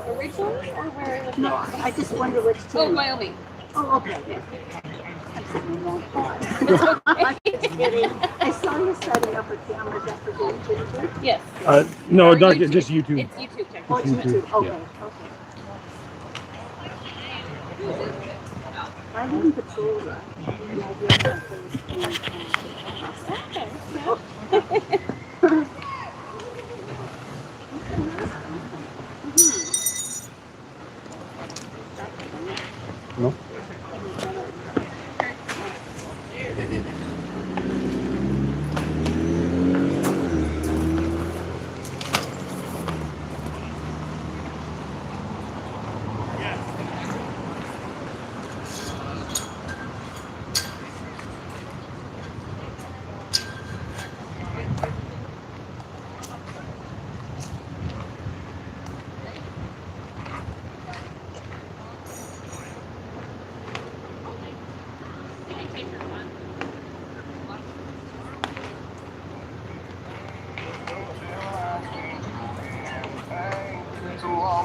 Originally, or where? No, I just wonder which team. Oh, Wyoming. Oh, okay. I'm sitting in the wrong spot. I'm just kidding. I saw you setting up a camera just for doing YouTube. Yes. No, Or not YouTube. just YouTube. It's YouTube. Oh, it's YouTube. Okay, Yeah. okay. I didn't patrol that. No?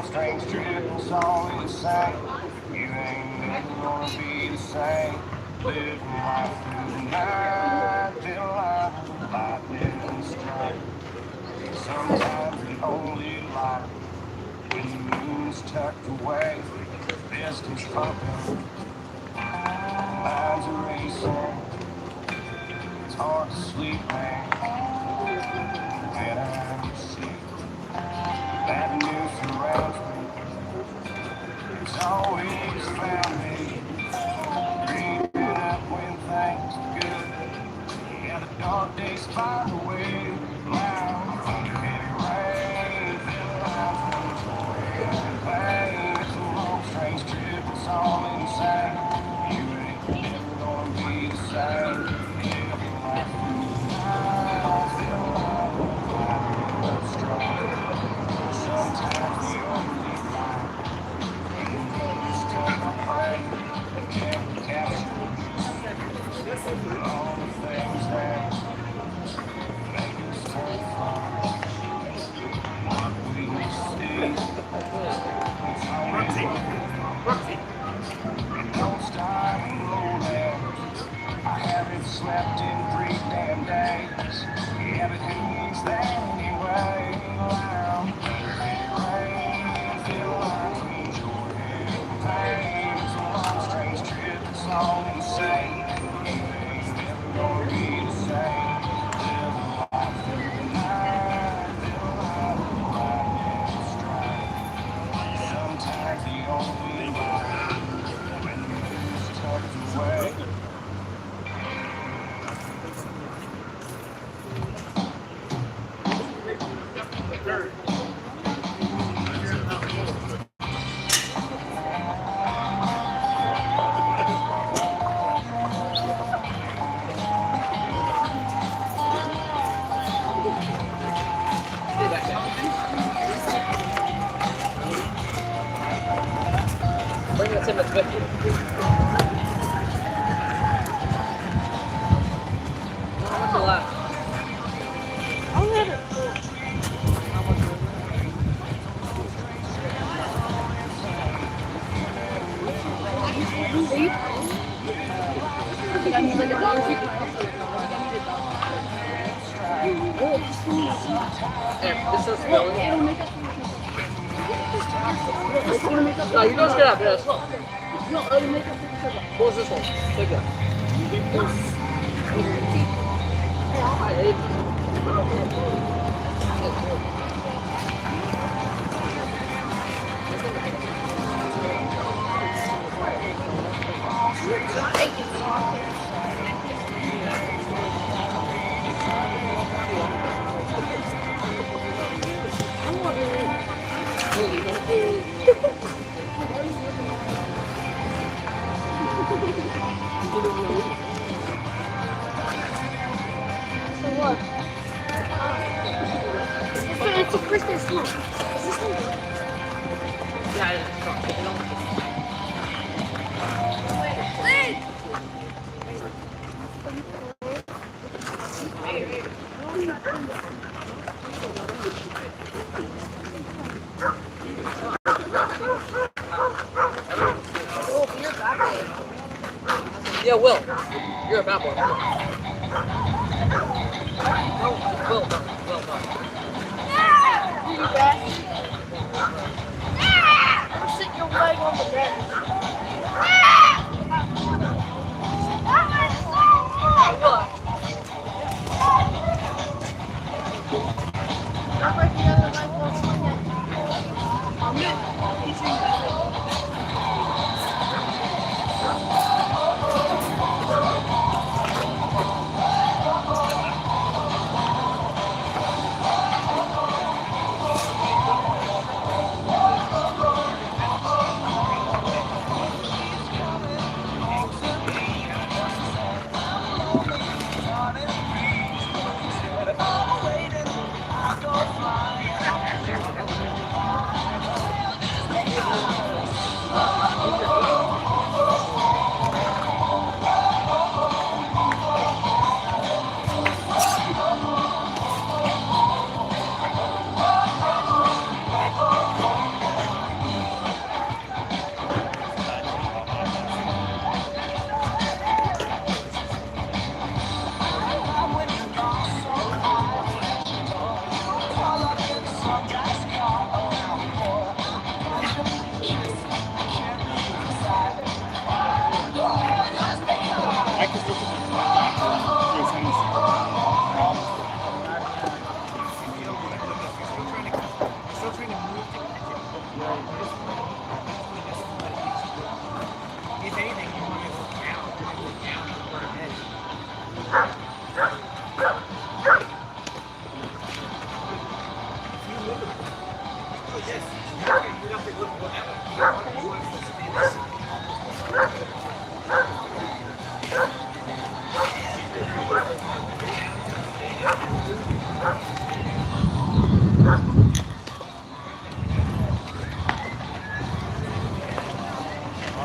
Strange trip, it's all the same. You ain't never gonna be the same. Live life through the night, till lightning strike. Sometimes the only light, when the moon's tucked away, distance pumping, minds are racing. It's hard to sleep, man, when I'm asleep. Bad news surrounds me. It's always found me dreaming up when things are good. Yeah, the dark days find a way. Loud, heavy rain, fill life with joy and pain. It's a long, strange trip. It's all insane. You ain't never gonna be the same. Live life through the night, fill life with light strong. Sometimes the only light is to pray. Can't capture all the things that make us terrified. What we see, it's always it don't start in lowlands. I haven't slept in 3 damn days. Yeah, but who's that anyway? Loud, heavy rain, feel like joy and pain. It's a long, strange trip. It's all insane. You ain't never gonna be the same. Live life through the night, feel like lightning strike. Sometimes the only light, when the moon's tucked away. Bring the Timbits with you. How much is left? I'll let it This is spilling. No, you don't get up there. Slow. What was this one? Take it. It's a Christmas song. Is this one? Yeah, it's Yeah, Will. You're a bad boy. No, Will, no. Will, no. Sit your leg on the bed. What? Not like the other leg won't swing it.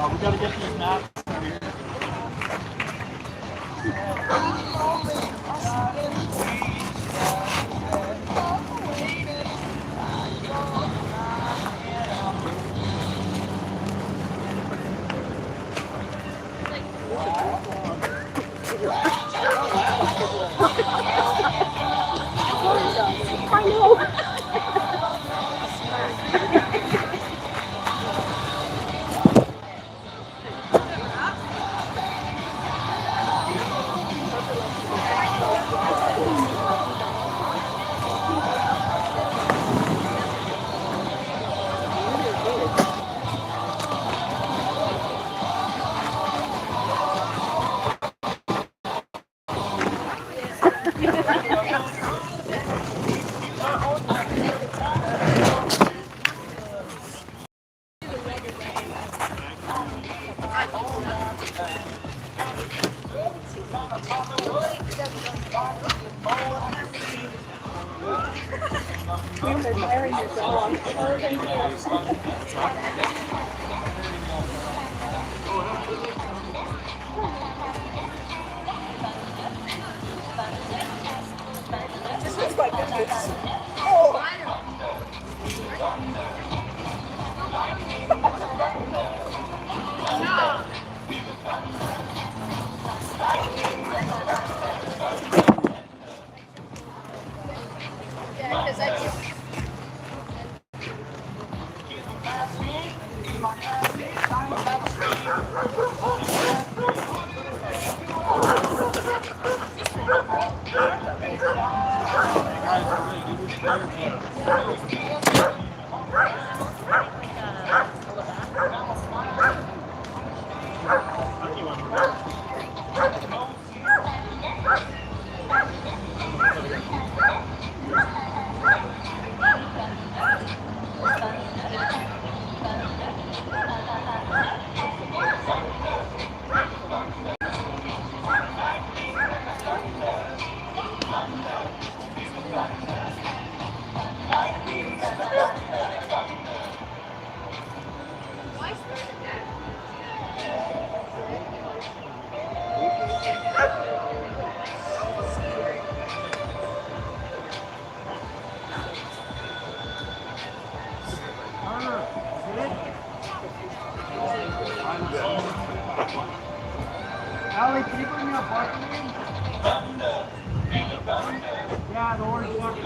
We gotta get these maps. I know. You're admiring your dog. Oh, thank you. This looks like goodness. Oh. Yeah, because I just... Allie, can you bring me a parking in? Yeah, the orange one.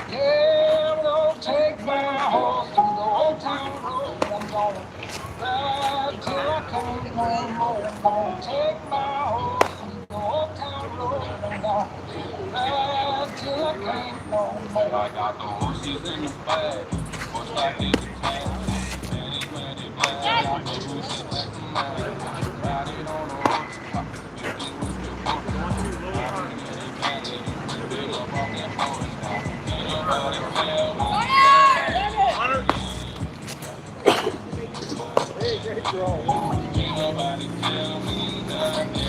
Yeah, I'm gonna take my horse to the old town road. I'm gonna ride till I can't no more. I'm gonna take my horse to the old town road. I'm gonna ride till I can't no more. I got the horses in the bag, horse like it's a tag. Many black, I got the horses like a man. Riding on a horse, if this was the horse. Riding in a valley, big up on that horse. Nobody tell me. Ain't nobody tell me nothing.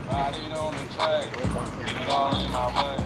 Riding on the track, get it all in my way.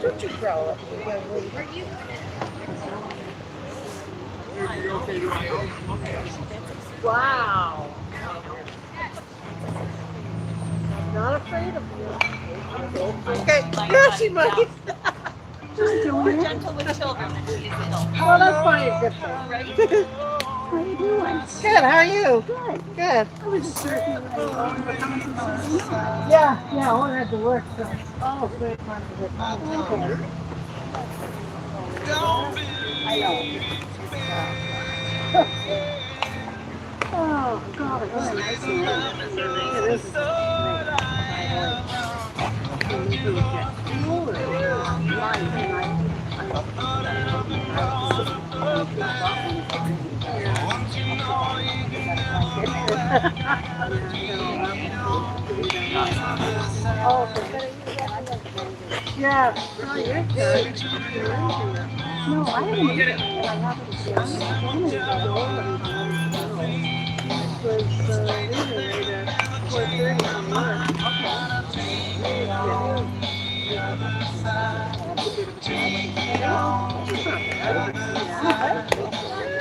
Don't you growl at me, young lady. Wow. I'm not afraid of you. Okay. Yeah, she might. We're gentle with children and she's ill. Well, that's probably a good thing. How are you doing? Good. How are you? Good. Good. I was just certain you were coming from Cincinnati. Yeah, I went had to work, so. Oh, great fun to get Okay. I know. Oh, God, it was a nice night. It is. Oh, yeah. Oh, you're good. No, I didn't get it. I happened to see it. Was leaving right at 4:30 from work.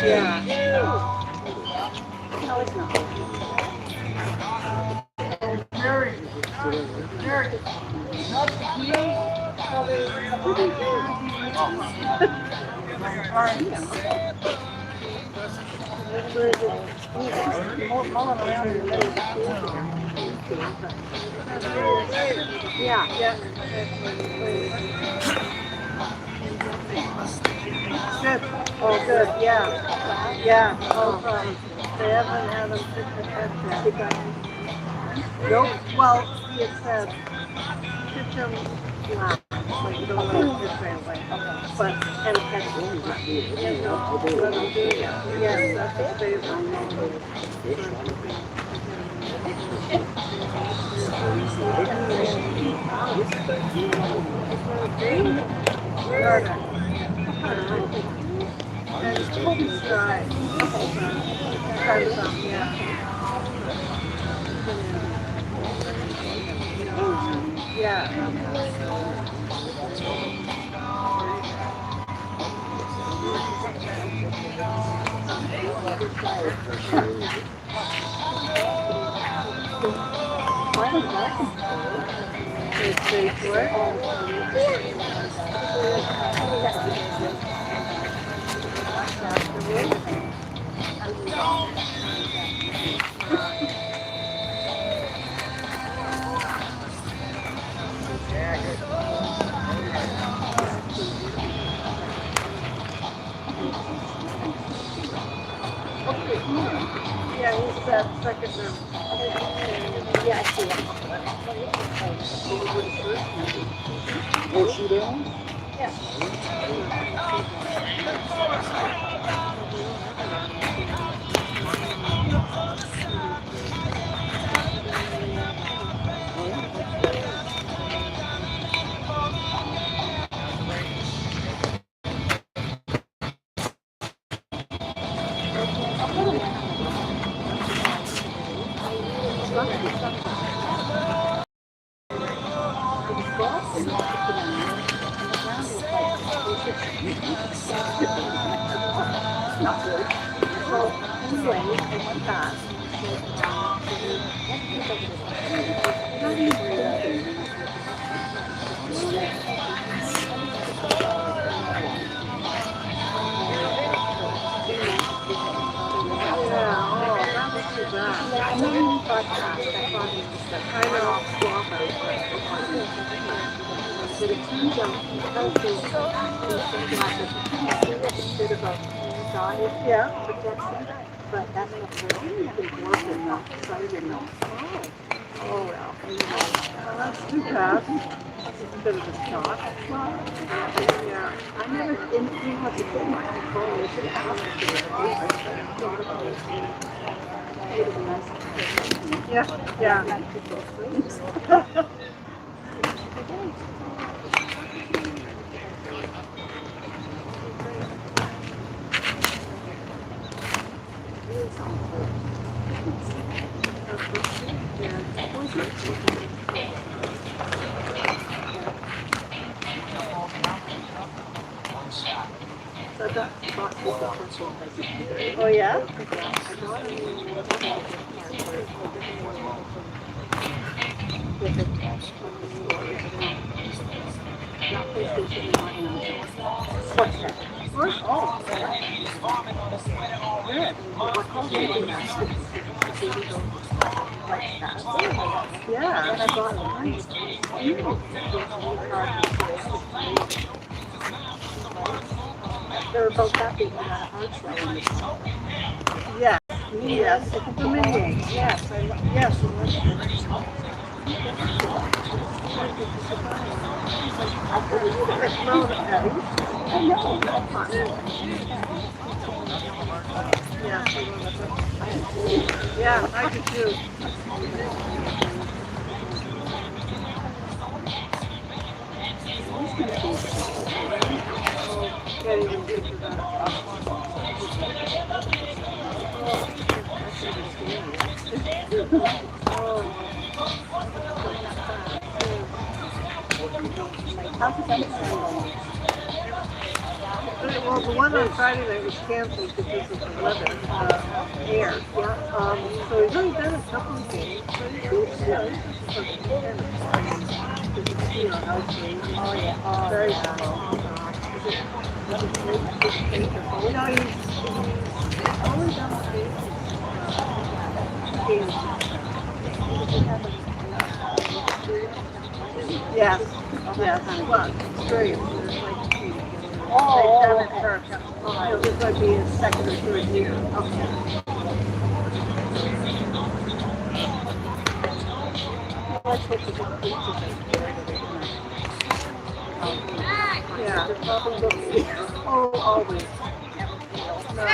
Yeah. No, it's not. Mary, Mary, not the key. All right. Mulling around in the middle. Yeah. Good. Oh, good. Yeah. Yeah. Oh, they haven't had them fix the head yet. Nope. Well, it said pitch them flat, like you don't let it pitch right away. But and catch them flat. Yeah, no, let them do it. Yes, that's his favorite. Garden. And it's totally dry. Try some, yeah. Yeah. Yeah, he's that second room. Yeah, I see it. Oh, she down? Not good. So anyway, I went back. And then we got back. I know. But it turns out because instead of a diet Yeah. protection, but that's not really been working enough, so I didn't know. Oh, well. Well, that's too bad. Instead of a shot. Well, Yeah. I never didn't see what to put in my phone. I should have asked if it was it would be nice. Yeah. Yeah. Like to go things. So I got bought this one. Oh yeah? What's that? First, oh, good. Yeah. And I bought mine. They were both happy when I got a hard shell. Yes. Yes. The mini. Yes, I love. Yes. It's thrown heavy. I know. That's fun. Yeah. Yeah, I do too. Can't even picture that. How's the sunshine? Well, the one on Friday night was canceled because of the weather, air. Yeah. So he's only done a couple of games, but he's good. Oh yeah. Very slow. You know, he's only done games. Yes. Yes. Well, it's great. They've done it for a couple. This might be his second or third year. Okay. Yeah. Oh, always. No.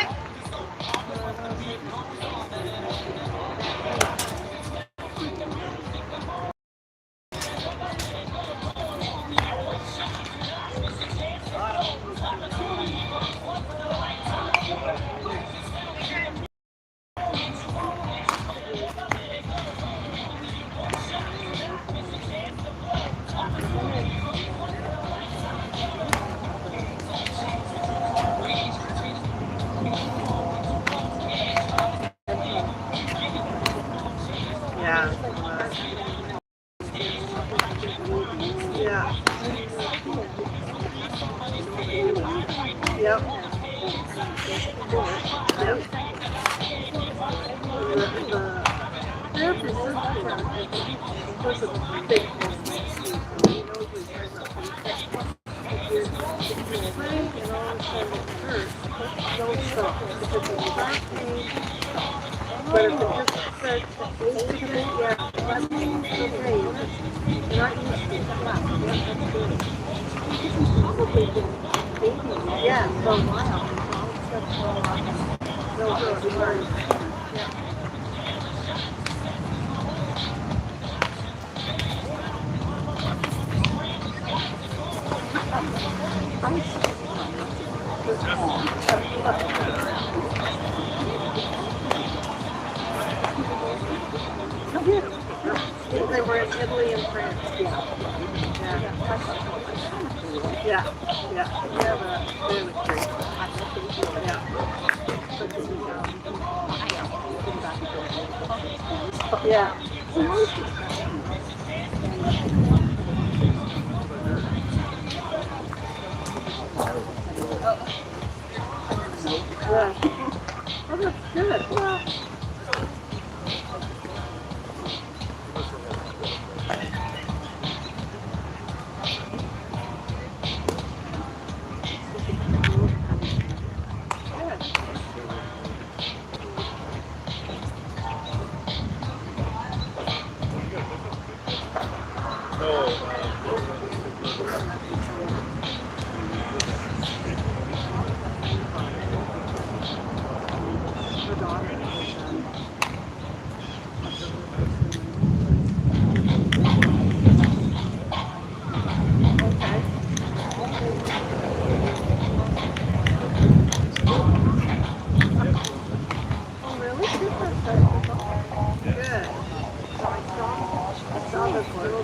Yeah. Yeah. Yep. Yep. The therapist was a big but if it just said, yeah, that's okay. You're not used to it. Yeah, for a while. No, yeah. They were in Italy and France. Yeah. Yeah. Yeah. They was great. Yeah. Yeah. Yeah. Oh, that's good.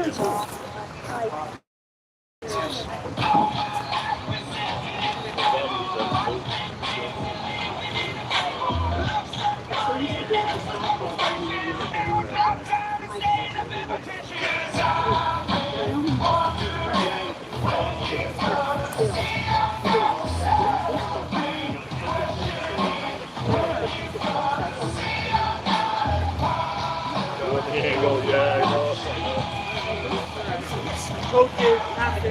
Yeah. Coaches have to.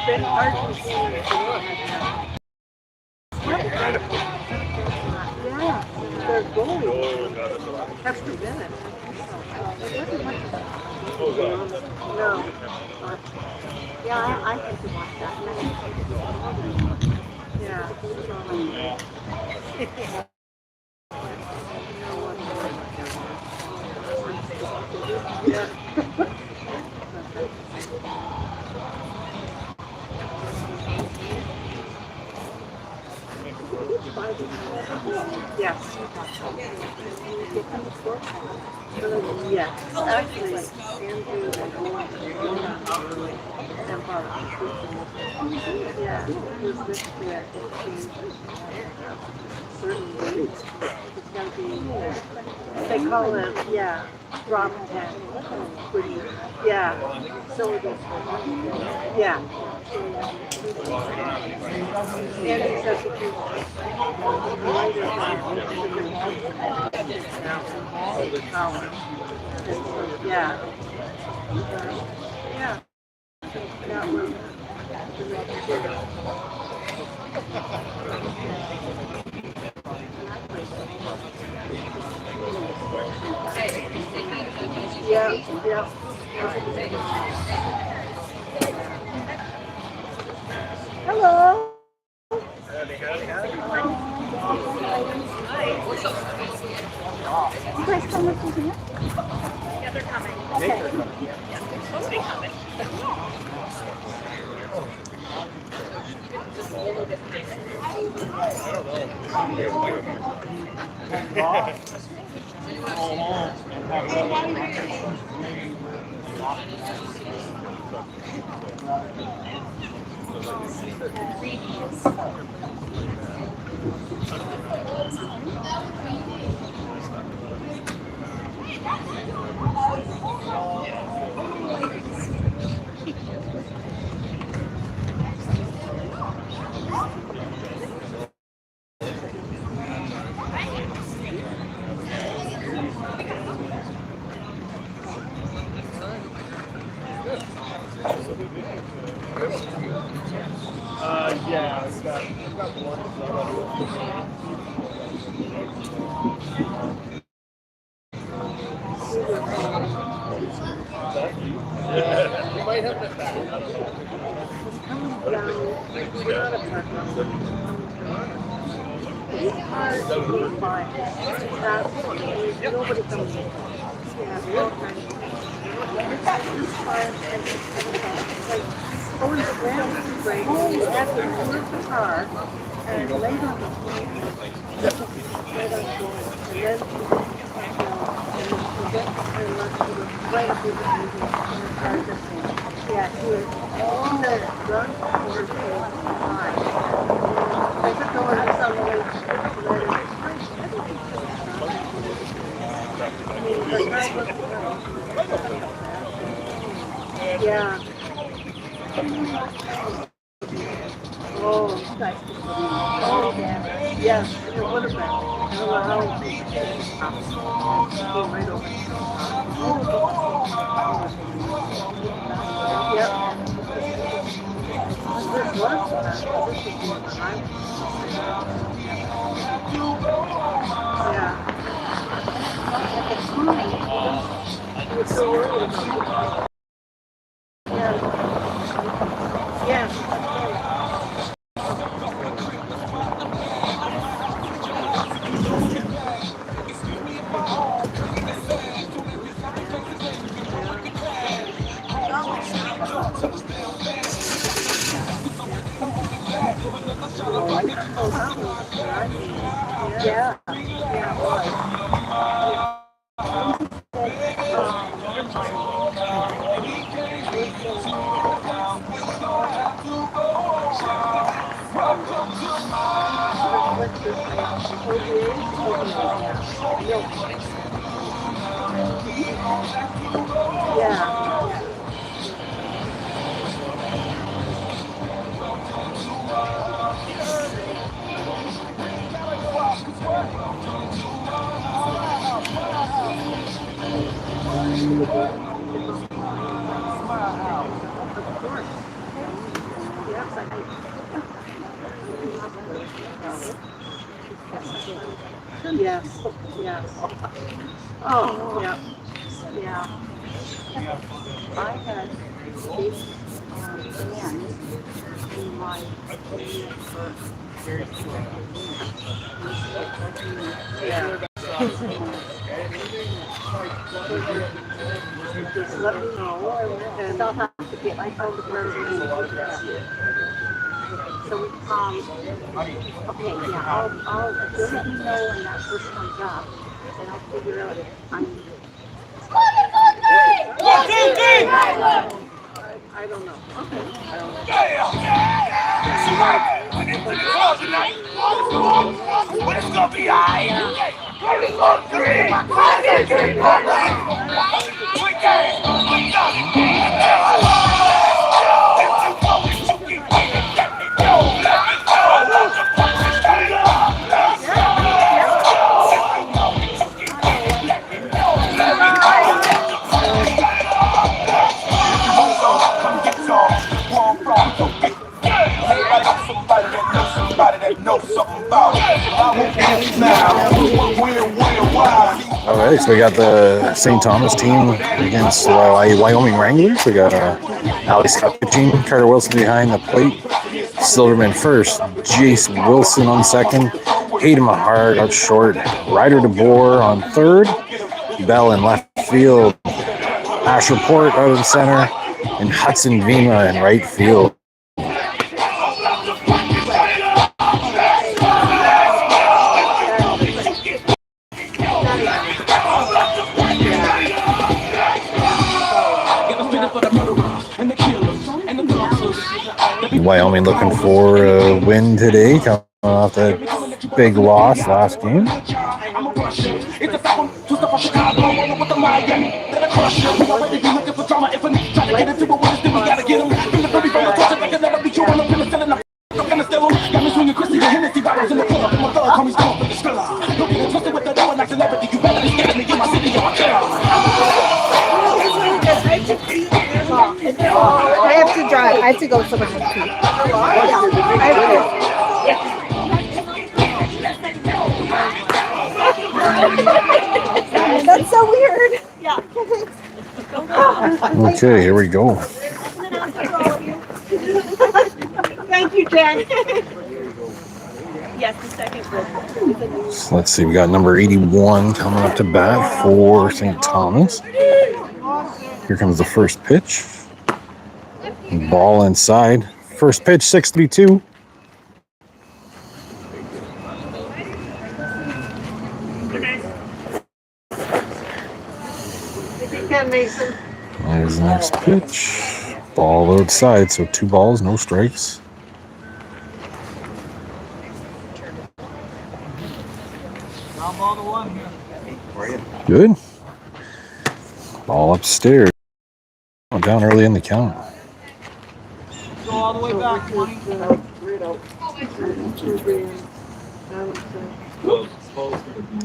Then Argentina. Yeah, their goalie kept them in it. No. Yeah, I think you want that. Yeah. Yeah. Yes. Yes. Actually, Andrew and Bob. Yeah. It was this year. It changed certain weeks. It's going to be, they call it, yeah, drop 10. Yeah. So it is. Yeah. Andy says if you write it down, yeah. Yeah. That was. Yeah, yeah. Hello. You guys come with me here? Yeah, they're coming. Okay. They're supposed to be coming. Yeah, I've got one. Yeah, you might have it back. It's hard to be fine. Nobody comes in. Yeah, all kinds of things. It's hard and like, oh, the ground is great. You have to move the car and lay it on the floor. Lay it on the floor. And then you get very much to the right of the music and it starts to sing. Yeah, he was all the drunk or high. I took over to some way to let it. Yeah. Oh, nice. Oh, yeah. Yes, it would have been. I don't know how it came right over. Yep. This was this is what yeah. You're so worried about it. Yeah. Yes. Yeah. Yes. Yes. Oh, yeah. Yeah. I had big fans in my Yeah. Just let me know. And I'll have to get my phone to So okay, yeah, I'll you'll let me know when that first comes up, and I'll figure out if I'm. I don't know. But it's gonna be alright. All right, so we got the St. Thomas team against Wyoming Wranglers. We got Ali Scott pitching, Carter Wilson behind the plate, Silverman first, Jace Wilson on second, Hayden Mahart out short, Ryder DeBoer on third, Bell in left field, Asher Port out in center, and Hudson Vima in right field. Wyoming looking for a win today, coming off that big loss last game. I have to drive. I have to go somewhere. That's so weird. Yeah. Okay, here we go. Thank you, Jen. Yes, the second group. So let's see, we got number 81 coming up to bat for St. Thomas. Here comes the first pitch. Ball inside. First pitch, 6-3-2. Mason. There's the next pitch. Ball outside, so 2 balls, no strikes. Good. Ball upstairs. Down early in the count. Go all the way back, money.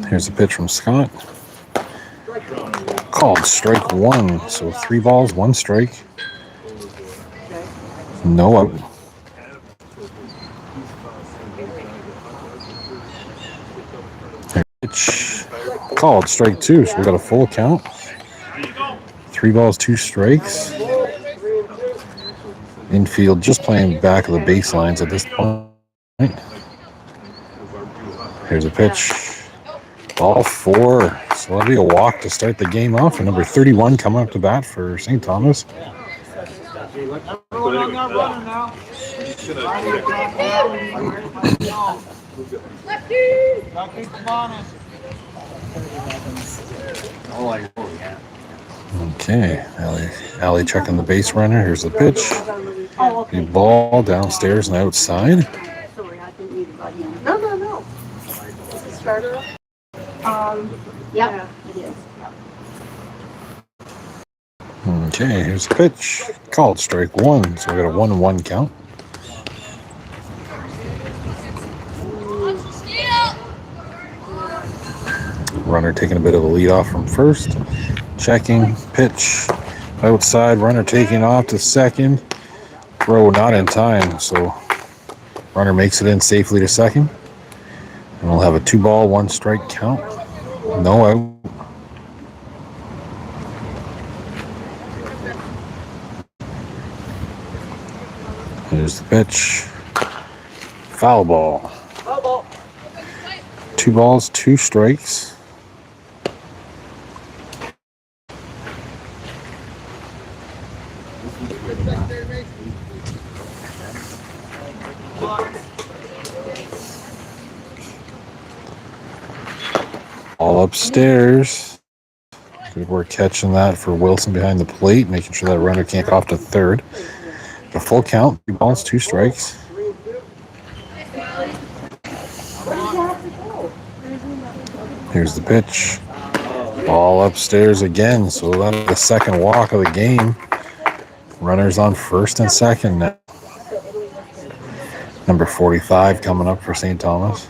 Here's a pitch from Scott. Called strike 1, so 3 balls, 1 strike. No out. Pitch called strike 2, so we got a full count. 3 balls, 2 strikes. Infield just playing back of the baselines at this point. Here's a pitch. Ball 4. So that'll be a walk to start the game off. And number 31 coming up to bat for St. Thomas. Everyone on that runner now. Okay, Allie checking the base runner. Here's the pitch. The ball downstairs and outside. No. Starter. Yeah, it is. Okay, here's the pitch. Called strike one. So we got a 1-1 count. Runner taking a bit of a lead off from first. Checking, pitch, outside. Runner taking off to second. Throw not in time, so runner makes it in safely to second. And we'll have a 2-ball, 1-strike count. No out. Here's the pitch. Foul ball. 2 balls, 2 strikes. All upstairs. Good work catching that for Wilson behind the plate, making sure that runner can't go off to third. A full count, 2 balls, 2 strikes. Here's the pitch. Ball upstairs again, so that's the second walk of the game. Runners on first and second now. Number 45 coming up for St. Thomas.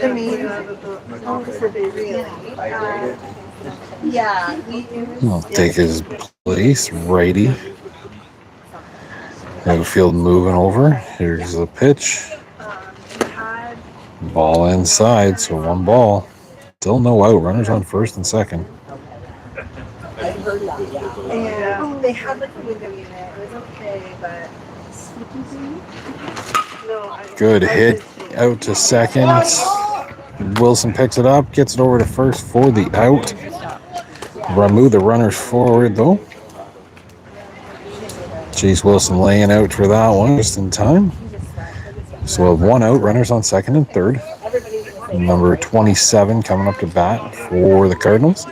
I mean, yeah, He'll take his place, righty. Outfield moving over. Here's the pitch. Ball inside, so 1 ball. Still no out. Runners on first and second. and they had like a window unit. It was okay, but Good hit out to second. Wilson picks it up, gets it over to first for the out. Move the runners forward though. Chase Wilson laying out for that one just in time. So we'll have 1 out, runners on second and third. Number 27 coming up to bat for the Cardinals.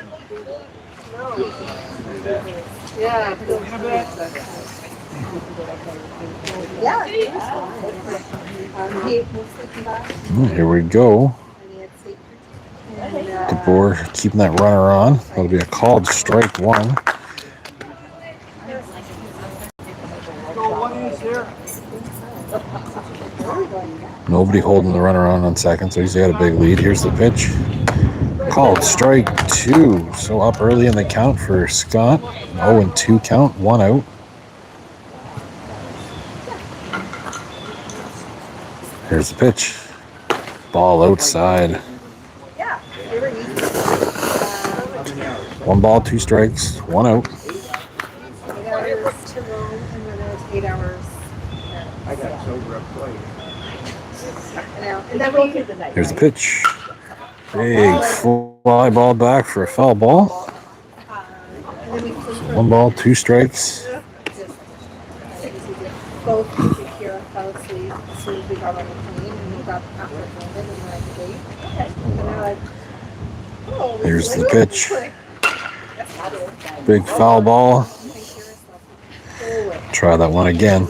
Here we go. DeBoer keeping that runner on. That'll be a called strike 1. Nobody holding the runner on second, so he's got a big lead. Here's the pitch. Called strike 2. So up early in the count for Scott. 0-2 count, 1 out. Here's the pitch. Ball outside. 1 ball, 2 strikes, 1 out. 8 hours to roam, and then it was 8 hours. I got sober up late. And then we did the night. Here's the pitch. Big fly ball back for a foul ball. 1 ball, 2 strikes. Both Kira fell asleep as soon as we got on the plane, and we got after it landed, and we're at the gate. And they're like, oh, Here's the pitch. Big foul ball. Try that one again.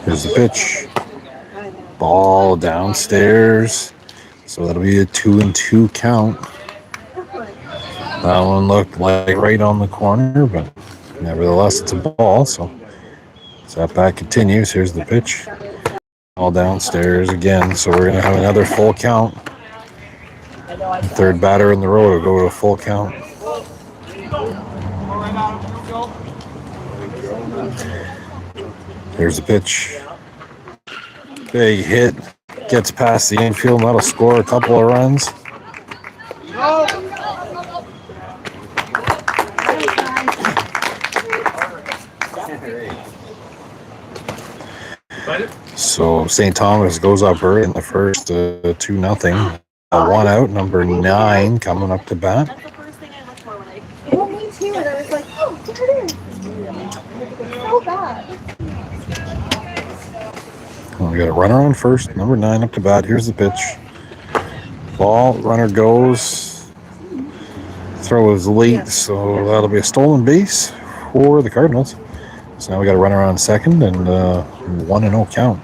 Here's the pitch. Ball downstairs. So that'll be a 2-2 count. That one looked like right on the corner, but nevertheless, it's a ball. So that bat continues. Here's the pitch. Ball downstairs again. So we're going to have another full count. Third batter in the row to go to a full count. Here's the pitch. Big hit. Gets past the infield. That'll score a couple of runs. So St. Thomas goes up early in the first 2-0. 1 out. Number 9 coming up to bat. That's the first thing I look for when I. well, me too, and I was like, oh, there it is. So bad. We got a runner on first. Number 9 up to bat. Here's the pitch. Ball. Runner goes throw was late, so that'll be a stolen base for the Cardinals. So now we got a runner on second and 1-0 count.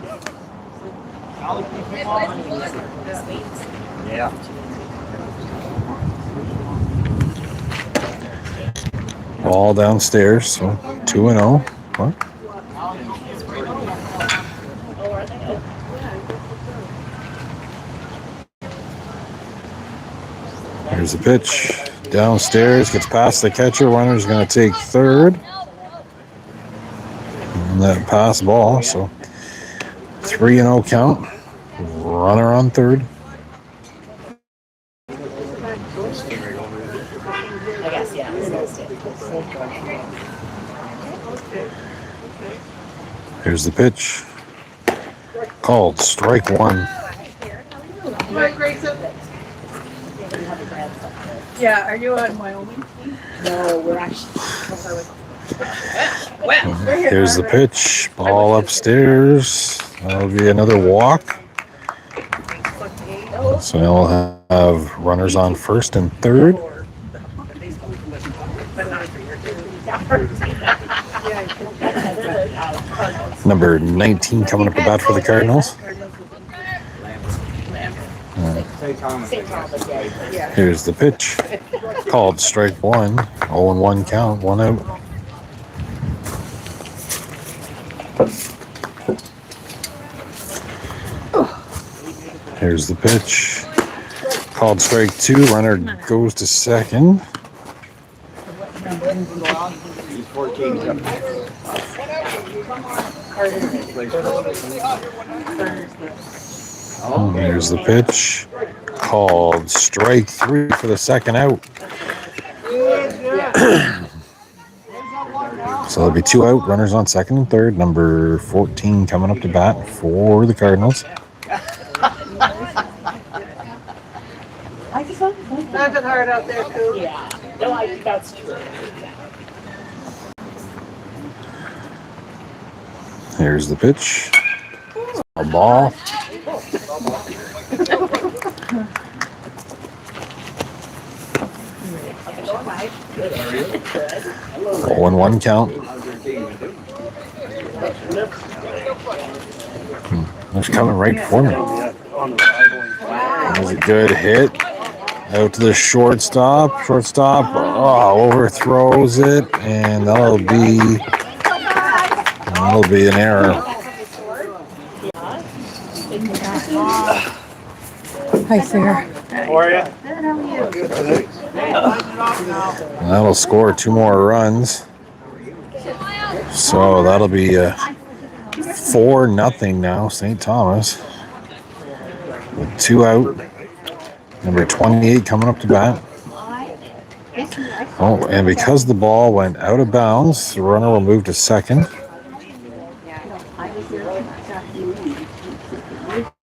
Yeah. Ball downstairs, so 2-0. What? Here's the pitch. Downstairs, gets past the catcher. Runner's going to take third. And that pass ball, so 3-0 count. Runner on third. I guess, yeah. Here's the pitch. Called strike one. Yeah, are you on Wyoming? No, we're actually. Here's the pitch. Ball upstairs. That'll be another walk. So now we'll have runners on first and third. Number 19 coming up to bat for the Cardinals. Here's the pitch. Called strike one. 0-1 count. 1 out. Here's the pitch. Called strike two. Runner goes to second. He's 14 up. Here's the pitch. Called strike three for the second out. So there'll be 2 out. Runners on second and third. Number 14 coming up to bat for the Cardinals. Have it hard out there, Coop. Yeah, no, I think that's true. Here's the pitch. A ball. One 1 count. It's coming right for me. That was a good hit. Out to the shortstop. Shortstop overthrows it, and that'll be an error. Hi, Sarah. How are you? And that'll score 2 more runs. So that'll be 4-0 now, St. Thomas. With 2 out. Number 28 coming up to bat. Oh, and because the ball went out of bounds, the runner will move to second.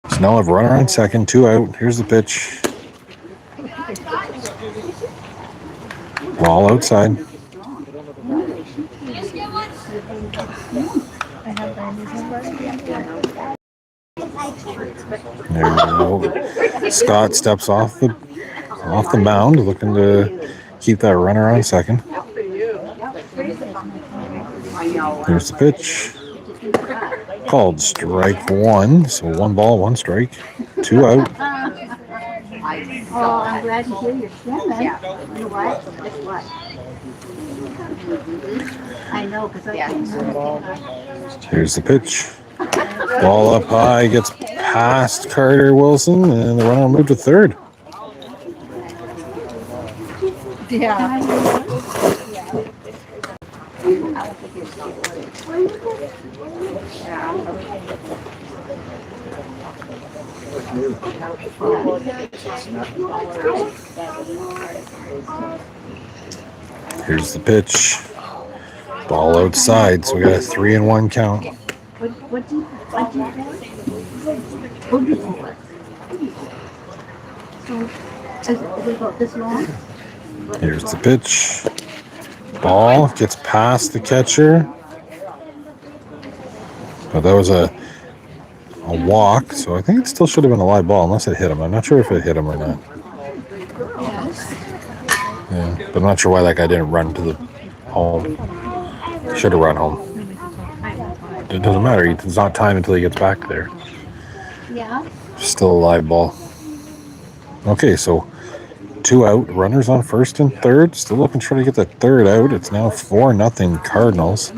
So now I have runner on second, 2 out. Here's the pitch. Ball outside. There we go. Scott steps off the mound, looking to keep that runner on second. Here's the pitch. Called strike one. So 1 ball, 1 strike. 2 out. Oh, I'm glad to hear you're swimming. You know what? Guess what? I know, because I can't remember. Here's the pitch. Ball up high, gets past Carter Wilson, and the runner will move to third. Yeah. Here's the pitch. Ball outside, so we got a 3-1 count. What do you think? So, is it about this long? Here's the pitch. Ball gets past the catcher. But that was a walk, so I think it still should have been a live ball unless it hit him. I'm not sure if it hit him or not. Yeah, I'm not sure why that guy didn't run to the home. Should have run home. It doesn't matter. It's not time until he gets back there. Yeah. Still a live ball. Okay, so 2 out. Runners on first and third. Still looking to try to get the third out. It's now 4-0 Cardinals.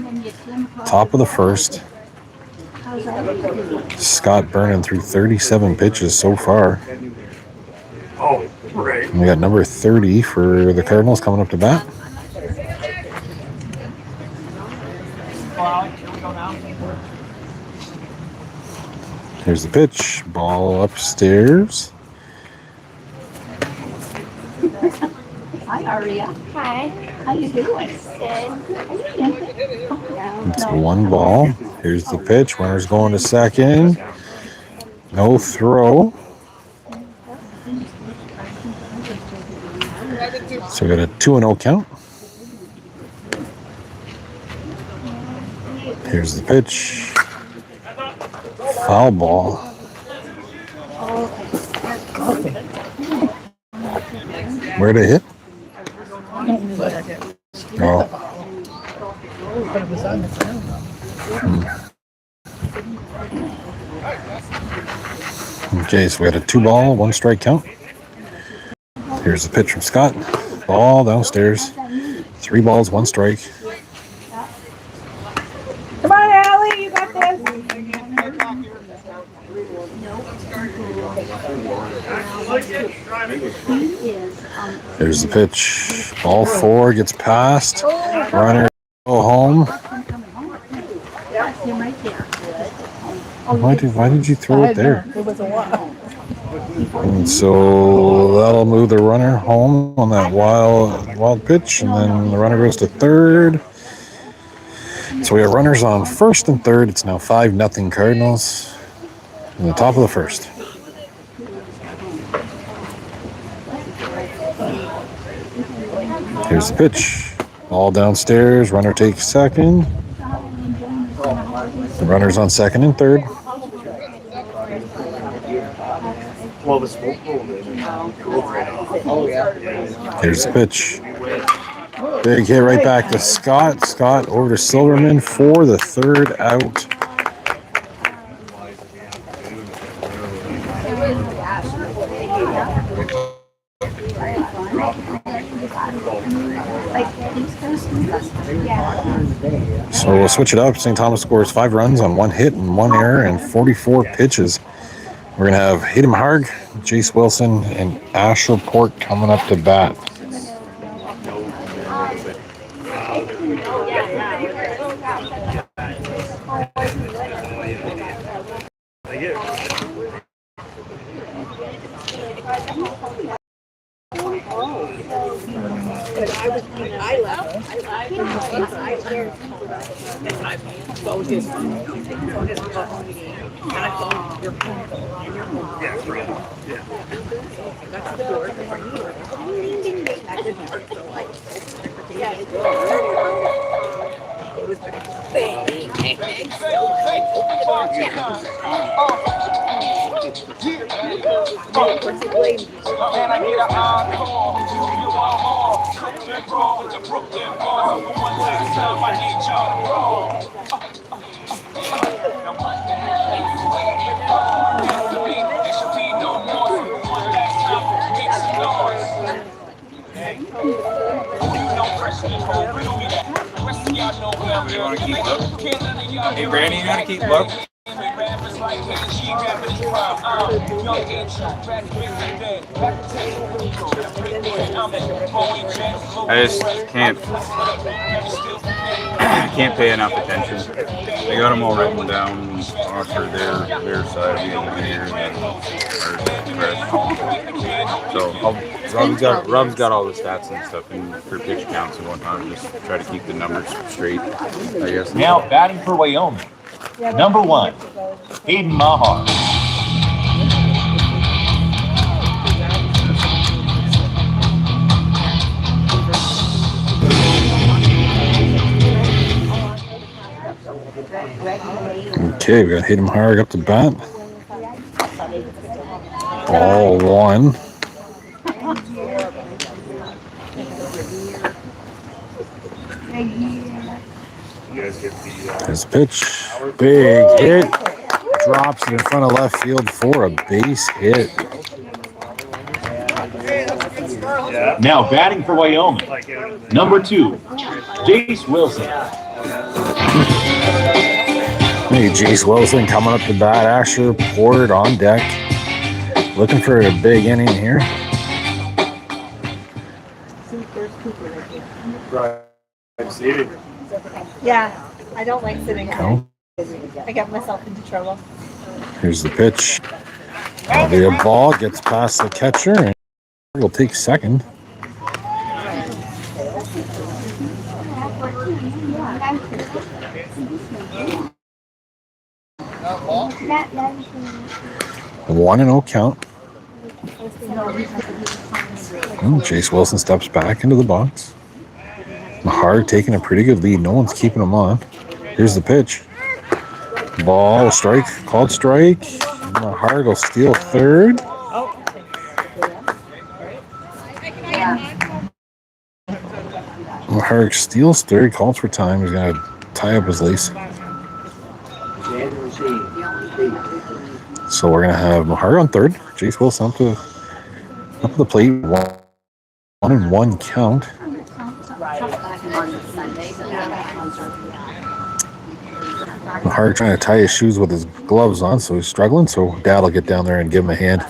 Top of the first. Scott burning through 37 pitches so far. Oh, right. And we got number 30 for the Cardinals coming up to bat. Here's the pitch. Ball upstairs. Hi, Aria. Hi. How you doing? Good. It's 1 ball. Here's the pitch. Runner's going to second. No throw. So we got a 2-0 count. Here's the pitch. Foul ball. Where'd it hit? Oh. Okay, so we got a 2 ball, 1 strike count. Here's the pitch from Scott. Ball downstairs. 3 balls, 1 strike. Come on, Allie, you got this. There's the pitch. Ball 4 gets past. Runner go home. Why did you throw it there? It was a lot. And so that'll move the runner home on that wild pitch, and then the runner goes to third. So we have runners on first and third. It's now 5-0 Cardinals in the top of the first. Here's the pitch. Ball downstairs. Runner takes second. The runner's on second and third. Well, the smoke rolled in. Oh, yeah. Here's the pitch. Big hit right back to Scott. Scott over to Silverman for the third out. So we'll switch it up. St. Thomas scores 5 runs on 1 hit and 1 error and 44 pitches. We're going to have Hayden Harg, Jace Wilson, and Asher Port coming up to bat. Hey, Randy, you gotta keep low. I just can't pay enough attention. I got them all written down for their side of the engineer and So Rob's got all the stats and stuff and for pitch counts and whatnot. Just try to keep the numbers straight, I guess. Now batting for Wyoming, number 1, Hayden Mahar. Okay, we got Hayden Harg up to bat. Ball 1. You guys get the His pitch. Big hit. Drops it in front of left field for a base hit. Now batting for Wyoming. Number 2, Jace Wilson. Hey, Jace Wilson coming up to bat. Asher Port on deck. Looking for a big inning here. I'm seated. Yeah, I don't like sitting Count. I get myself into trouble. Here's the pitch. That'll be a ball. Gets past the catcher and will take second. A 1-0 count. Chase Wilson steps back into the box. Mahar taking a pretty good lead. No one's keeping him on. Here's the pitch. Ball, strike, called strike. Mahar will steal third. Mahar steals third, calls for time. He's going to tie up his lace. So we're going to have Mahar on third. Jace Wilson up to the plate. 1-1 count. Mahar trying to tie his shoes with his gloves on, so he's struggling. So Dad will get down there and give him a hand.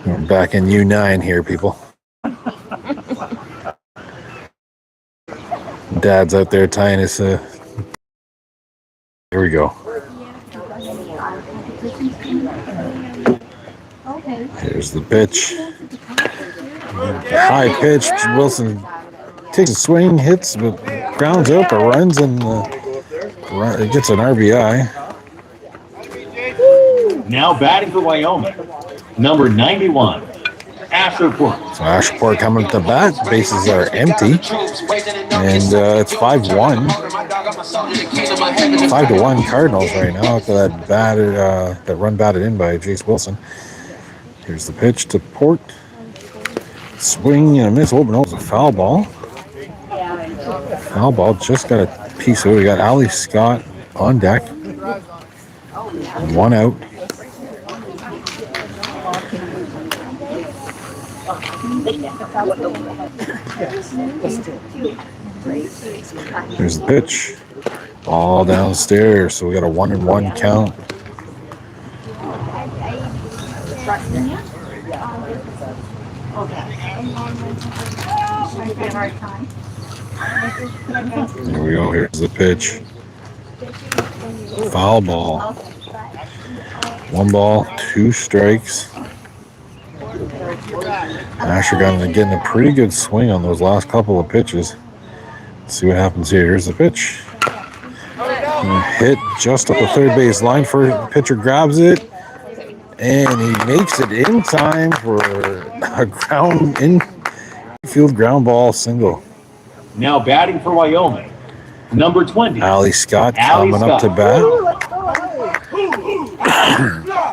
We're back in U9 here, people. Dad's out there tying his. Here we go. Here's the pitch. High pitch. Wilson takes a swing, hits, but grounds out, but runs and it gets an RBI. Now batting for Wyoming. Number 91, Asher Port. So Asher Port coming to bat. Bases are empty. And it's 5-1. 5-1 Cardinals right now after that run batted in by Jace Wilson. Here's the pitch to Port. Swing and a miss. Oh, no, it's a foul ball. Foul ball. Just got a piece of it. We got Ali Scott on deck. 1 out. Here's the pitch. Ball downstairs. So we got a 1-1 count. There we go. Here's the pitch. Foul ball. 1 ball, 2 strikes. Asher getting a pretty good swing on those last couple of pitches. Let's see what happens here. Here's the pitch. Hit just up the third base line. First pitcher grabs it, and he makes it in time for a infield ground ball single. Now batting for Wyoming. Number 20, Ali Scott coming up to bat.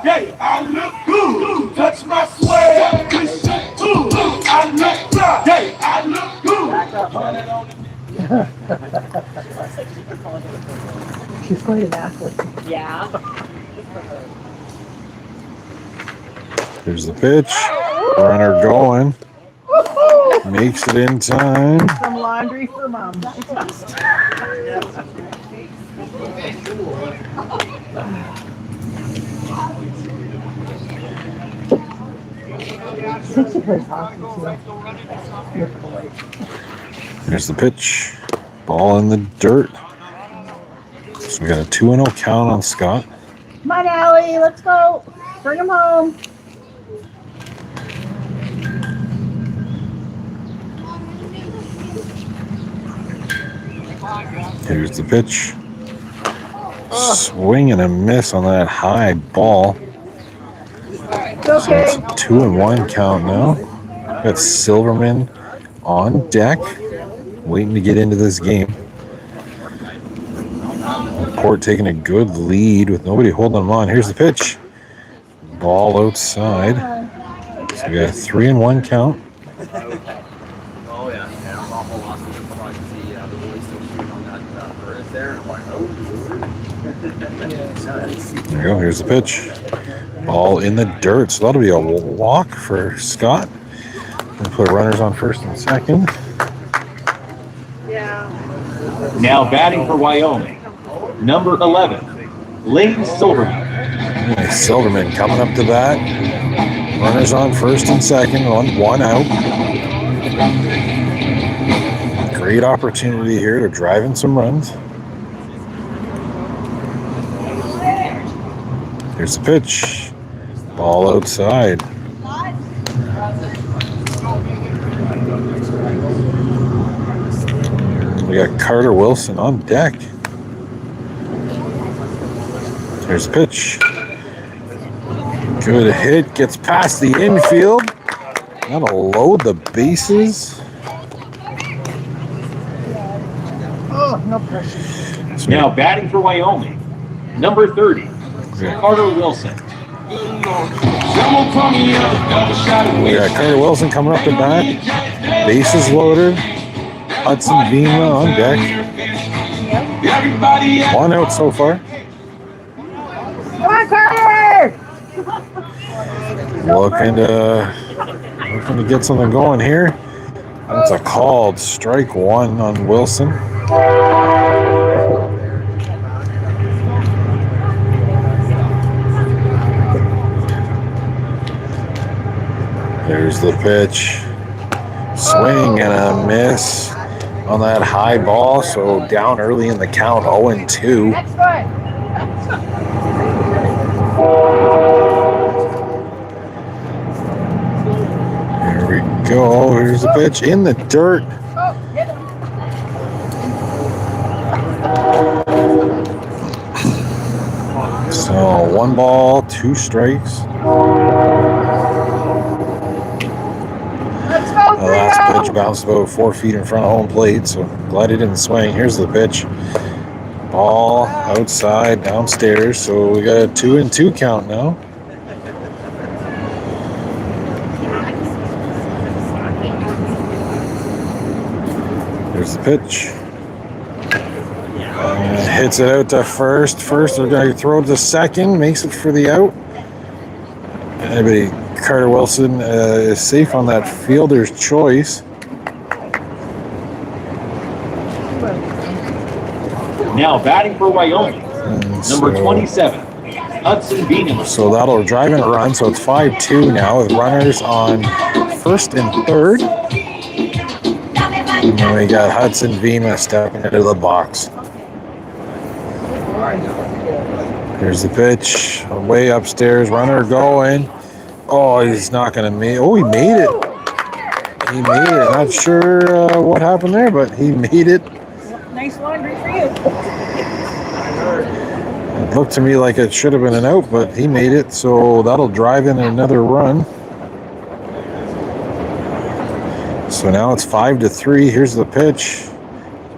Hey, I look good. Touch my swag. I look good. Hey, I look good. She's quite an athlete. Yeah. Here's the pitch. Runner going. Makes it in time. Some laundry for Mom. Here's the pitch. Ball in the dirt. So we got a 2-0 count on Scott. Come on, Allie, let's go. Bring him home. Here's the pitch. Swing and a miss on that high ball. So it's a 2-1 count now. Got Silverman on deck, waiting to get into this game. Port taking a good lead with nobody holding them on. Here's the pitch. Ball outside. So we got a 3-1 count. Oh yeah, yeah. I'm awful lost in surprise to see the boys still shooting on that bird there. I'm like, oh. There you go. Here's the pitch. Ball in the dirt. So that'll be a walk for Scott. Gonna put runners on first and second. Yeah. Now batting for Wyoming, number 11, Lane Silverman. Silverman coming up to bat. Runners on first and second on one out. Great opportunity here to drive in some runs. Here's the pitch. Ball outside. We got Carter Wilson on deck. Here's the pitch. Good hit. Gets past the infield. That'll load the bases. Oh, no pressure. Now batting for Wyoming, number 30, Carter Wilson. We got Carter Wilson coming up to bat. Bases loaded. Hudson Vima on deck. One out so far. Come on, Carter! Looking to get something going here. That's a called strike one on Wilson. There's the pitch. Swing and a miss on that high ball. So down early in the count, 0-2. That's good. Here we go. Here's the pitch in the dirt. Oh, hit him. So 1 ball, 2 strikes. Let's go, The last pitch bounced about 4 feet in front of home plate, so glad he didn't swing. Here's the pitch. Ball outside, downstairs, so we got a 2-2 count now. Here's the pitch. Hits it out to first. First, they're going to throw it to second, makes it for the out. Anybody, Carter Wilson is safe on that fielder's choice. Now batting for Wyoming, number 27, Hudson Vina. So that'll drive in a run. So it's 5-2 now with runners on first and third. And then we got Hudson Vima stepping into the box. Here's the pitch. Way upstairs. Runner going. Oh, he's not going to make. Oh, he made it. He made it. Not sure what happened there, but he made it. Nice laundry for you. It looked to me like it should have been an out, but he made it. So that'll drive in another run. So now it's 5-3. Here's the pitch.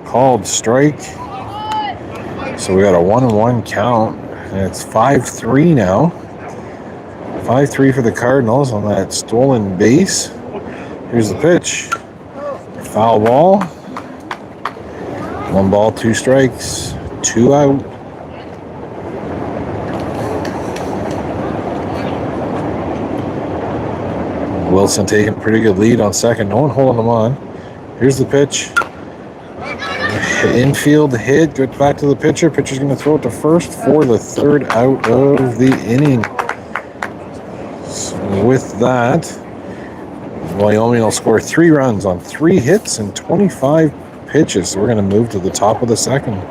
Called strike. So we got a 1-1 count. And it's 5-3 now. 5-3 for the Cardinals on that stolen base. Here's the pitch. Foul ball. 1 ball, 2 strikes. 2 out. Wilson taking a pretty good lead on second. No one holding them on. Here's the pitch. Infield hit. Good back to the pitcher. Pitcher's going to throw it to first for the 3rd out of the inning. So with that, Wyoming will score 3 runs on 3 hits and 25 pitches. So we're going to move to the top of the second.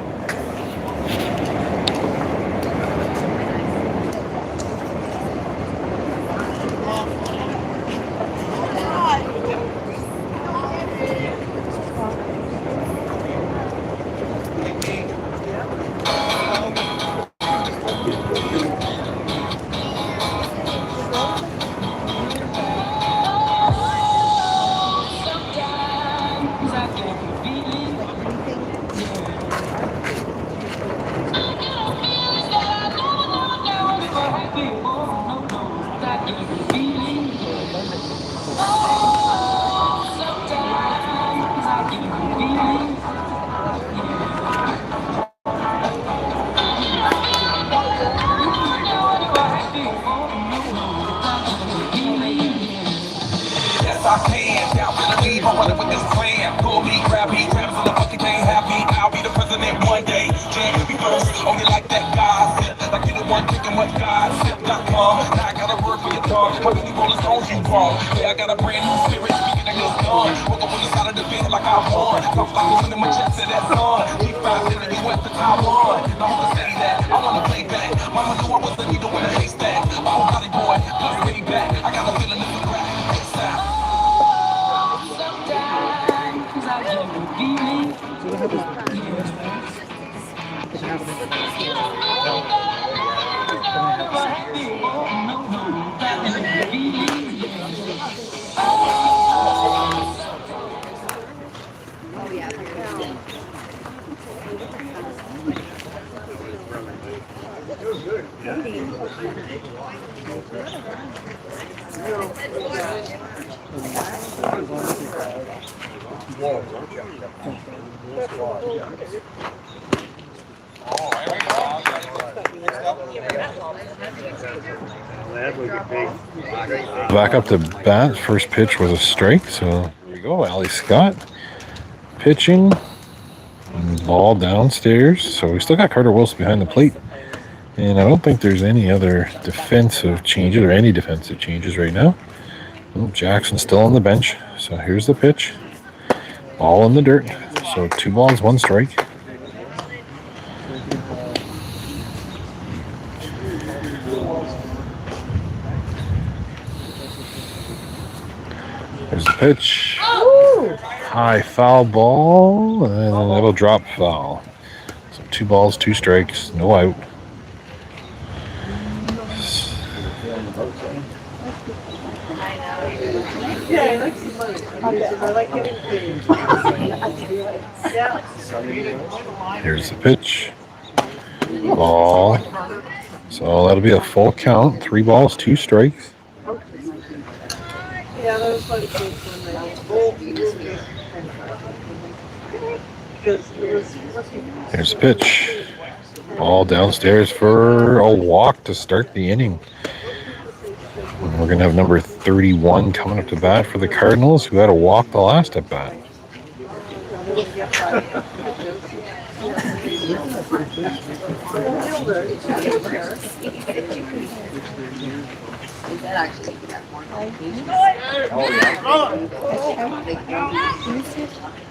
can't pull me, grab me, grab so the fucking can't have me. I'll be the president one day. Jam to be first, only like that gossip. Like you the one taking what gossip.com. Now I got a word for your tongue. How many rolling stones you wrong? Yeah, I got a brand new spirit, speaking of your son. Woke up on the side of the bed like I won. Talk like I'm in my chest to that sun. G5 in the US to Taiwan. I want to say that, I want to play back. Mama knew I was the needle in a haystack. Oh, body boy, plus way back. I got a feeling this is crack. Back up to bat. First pitch was a strike. So here we go. Ali Scott pitching. Ball downstairs. So we still got Carter Wilson behind the plate. And I don't think there's any other defensive changes or any defensive changes right now. Oh, Jackson's still on the bench. So here's the pitch. Ball in the dirt. So 2 balls, 1 strike. There's the pitch. High foul ball. And it'll drop foul. So 2 balls, 2 strikes. No out. Here's the pitch. Ball. So that'll be a full count. 3 balls, 2 strikes. Yeah, that was like Here's the pitch. Ball downstairs for a walk to start the inning. And we're going to have number 31 coming up to bat for the Cardinals, who had a walk the last at bat.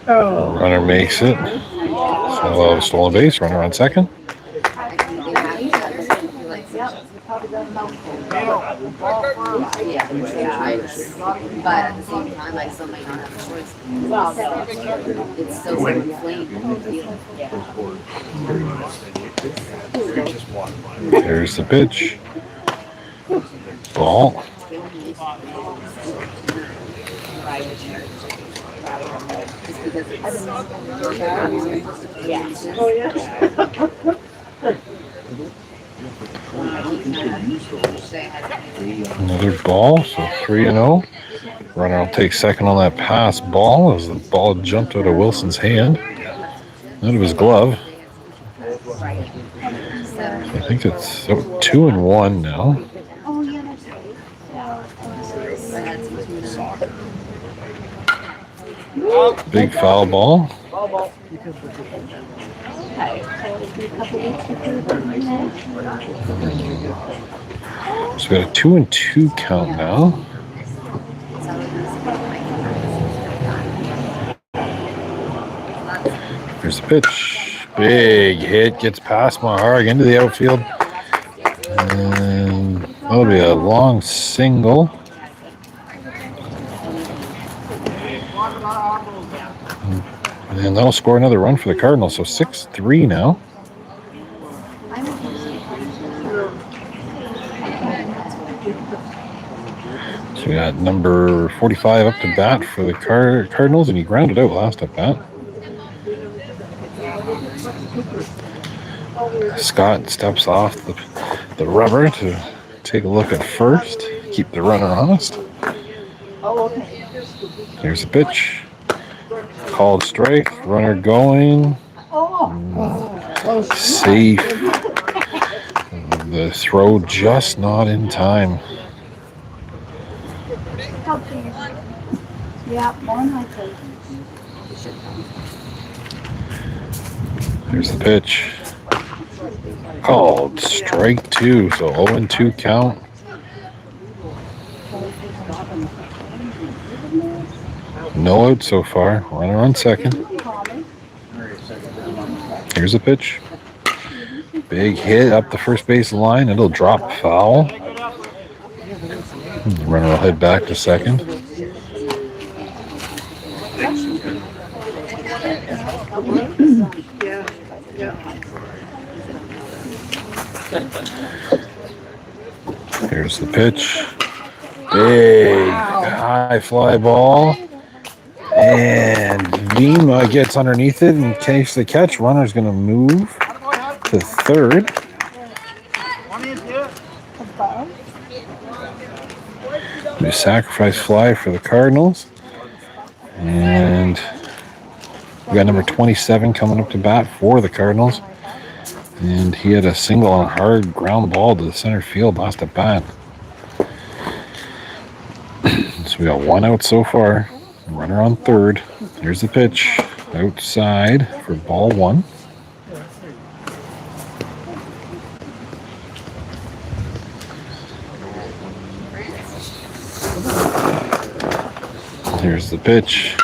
Runner makes it. So stolen base, runner on second. But at the same time, I still might not have a choice. It's still so inflamed. There's the pitch. Ball. Another ball, so 3-0. Runner will take second on that pass ball as the ball jumped out of Wilson's hand, out of his glove. I think it's 2-1 now. Big foul ball. So we got a 2-2 count now. Here's the pitch. Big hit, gets past Maharg into the outfield. And that'll be a long single. And that'll score another run for the Cardinals. So 6-3 now. So we got number 45 up to bat for the Cardinals, and he grounded out last at bat. Scott steps off the rubber to take a look at first, keep the runner honest. Here's the pitch. Called strike, runner going. Safe. The throw just not in time. Yeah, more than likely. Here's the pitch. Called strike 2, so 0-2 count. No out so far. Runner on second. Here's a pitch. Big hit up the first base line. It'll drop foul. Runner will head back to second. Yeah. Yeah. Here's the pitch. Big high fly ball. And Vima gets underneath it and takes the catch. Runner's going to move to third. A sacrifice fly for the Cardinals. And we got number 27 coming up to bat for the Cardinals. And he had a single on a hard ground ball to the center field last at bat. So we got one out so far. Runner on third. Here's the pitch. Outside for ball 1. Here's the pitch.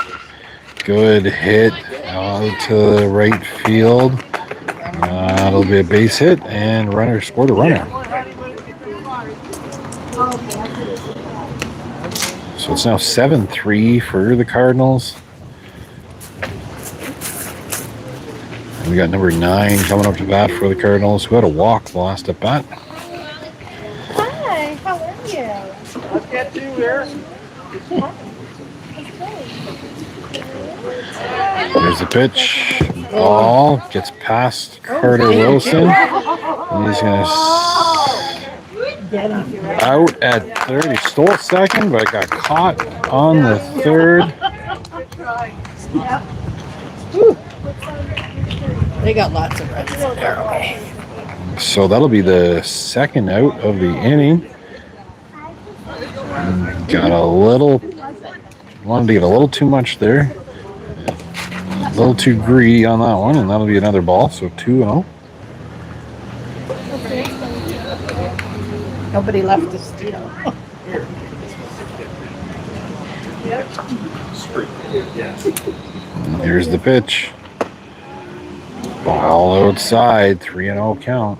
Good hit out to the right field. It'll be a base hit, and runner scored a runner. So it's now 7-3 for the Cardinals. And we got number 9 coming up to bat for the Cardinals, who had a walk the last at bat. Hi, how are you? Let's get you here. There's the pitch. Ball gets past Carter Wilson. He's going to out at third. He stole second, but got caught on the third. They got lots of runs in there. Okay. So that'll be the second out of the inning. Got a little, wanted to get a little too much there. A little too greedy on that one, and that'll be another ball. So 2-0. Nobody left to steal. And here's the pitch. Ball outside, 3-0 count.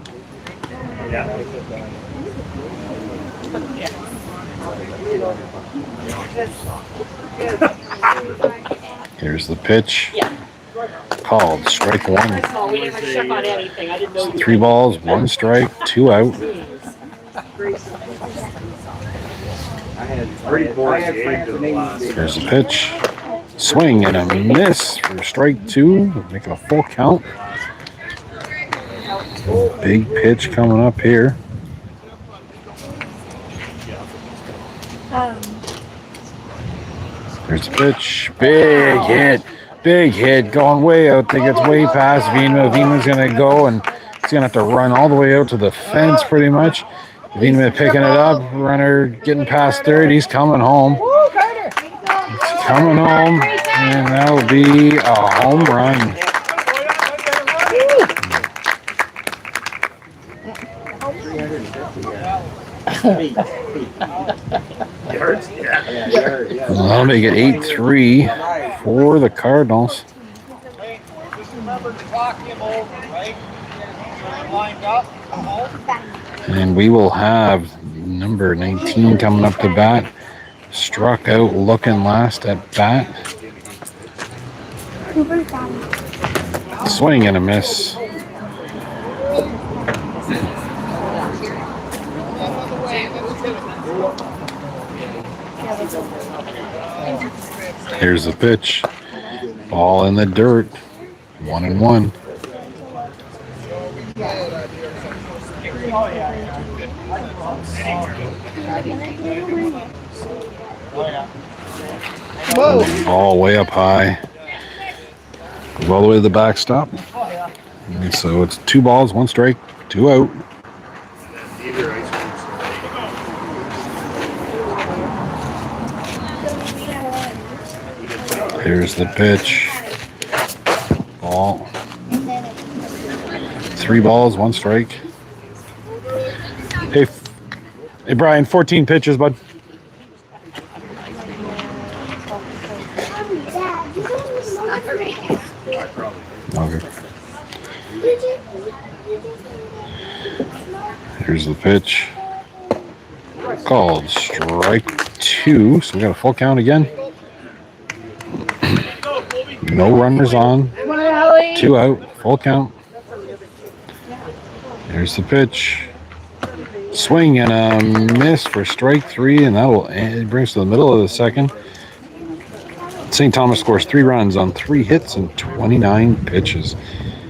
Here's the pitch. Called strike 1. So 3 balls, 1 strike, 2 out. Here's the pitch. Swing and a miss for strike 2. Make it a full count. Big pitch coming up here. There's the pitch. Big hit. Big hit. Going way out. Think it's way past Vima. Vima's going to go, and he's going to have to run all the way out to the fence pretty much. Vima picking it up. Runner getting past third. He's coming home. He's coming home. And that'll be a home run. That'll make it 8-3 for the Cardinals. And we will have number 19 coming up to bat. Struck out looking last at bat. Swing and a miss. Here's the pitch. Ball in the dirt. 1-1. Ball way up high. Goes all the way to the backstop. And so it's 2 balls, 1 strike, 2 out. Here's the pitch. ball. 3 balls, 1 strike. Hey, hey Brian, 14 pitches, bud. Okay. Here's the pitch. Called strike 2. So we got a full count again. No runners on. 2 out. Full count. Here's the pitch. Swing and a miss for strike 3, and it brings to the middle of the second. St. Thomas scores 3 runs on 3 hits and 29 pitches.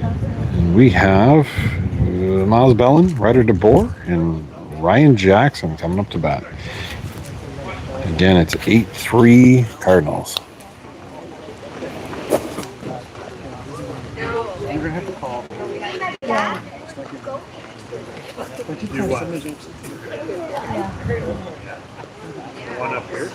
And we have Miles Bellin, Ryder DeBoer, and Ryan Jackson coming up to bat. Again, it's 8-3 Cardinals. You're gonna have to call. Yeah. What'd you tell somebody? One up here.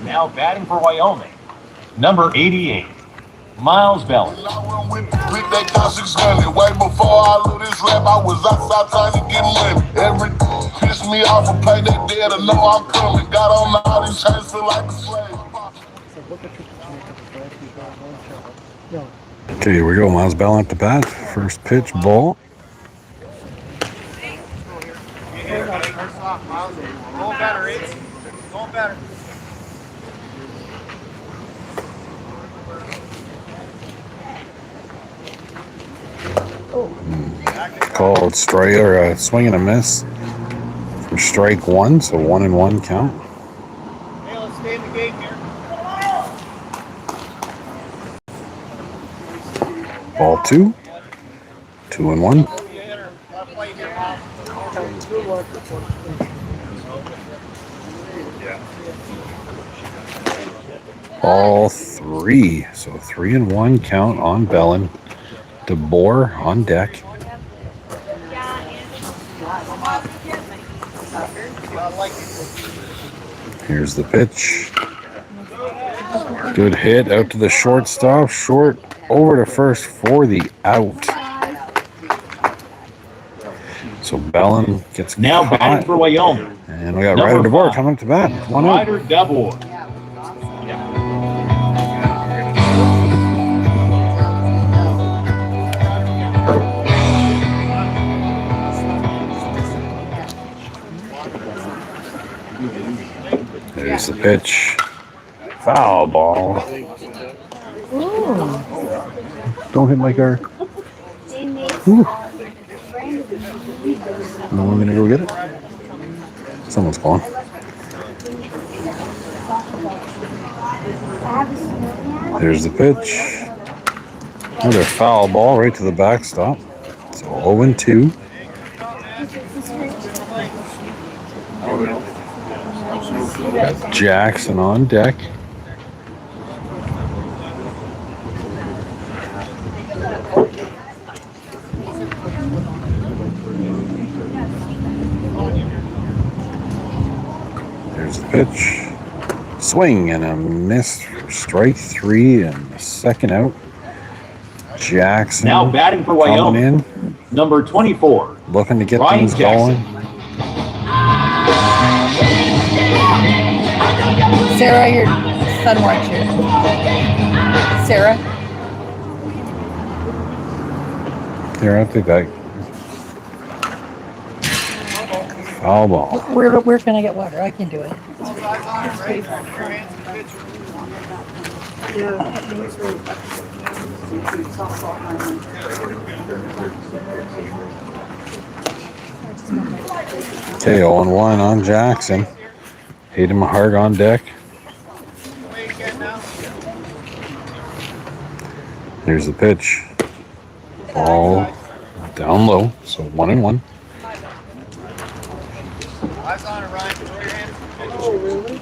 Now batting for Wyoming, number 88, Miles Bellin. That car 600. Way before I knew this rap, I was outside trying to get money. Every pissed me off and play that dead to know I'm coming. Got on all these chains, feel like a slave. Okay, here we go. Miles Bellin at the bat. First pitch, ball. Going better, Ace. Going better. Called strike or a swing and a miss for strike 1, so 1-1 count. Hey, let's stay in the game here. Ball 2, 2-1. Ball 3, so 3-1 count on Bellin. DeBoer on deck. Here's the pitch. Good hit out to the shortstop. Short over to first for the out. So Bellin gets Now caught. batting for Wyoming, And we got Number Ryder DeBoer 5. coming to bat. 1 out. Ryder DeBoer. There's the pitch. Foul ball. Don't hit my car. Ooh. No one gonna go get it? Someone's calling. There's the pitch. Another foul ball right to the backstop. So 0-2. Got Jackson on deck. There's the pitch. Swing and a miss for strike 3 and the second out. Jackson Now batting for coming Wyoming, in, number 24. looking to get Ryan things Jackson. going. Sarah, your son wants you. Sarah? Here, I'll take that. Foul ball. Where can I get water? I can do it. Okay, 0-1 on Jackson. Hayden Mahart on deck. Here's the pitch. Ball down low, so 1-1. Eyes on it, Ryan. Throw your hand. Oh, really?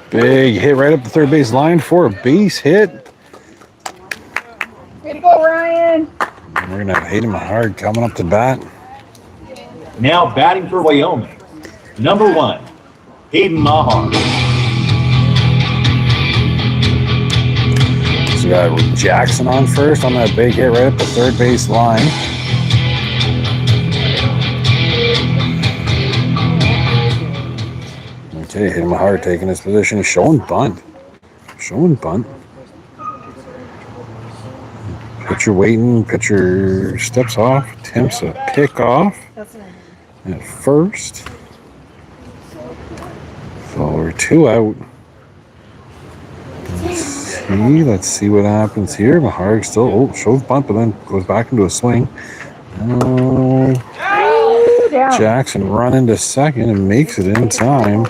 Big hit right up the third base line for a base hit. Way to go, Ryan. And we're going to have Hayden Mahart coming up to bat. Now batting for Wyoming, number 1, Hayden Mahar. So we got Jackson on first on that big hit right up the third base line. Okay, Hayden Mahart taking his position, showing bunt. Pitcher waiting, pitcher steps off, attempts a pick-off at first. So we're 2 out. Let's see what happens here. Mahart still shows bunt, but then goes back into a swing. Jackson running to second and makes it in time.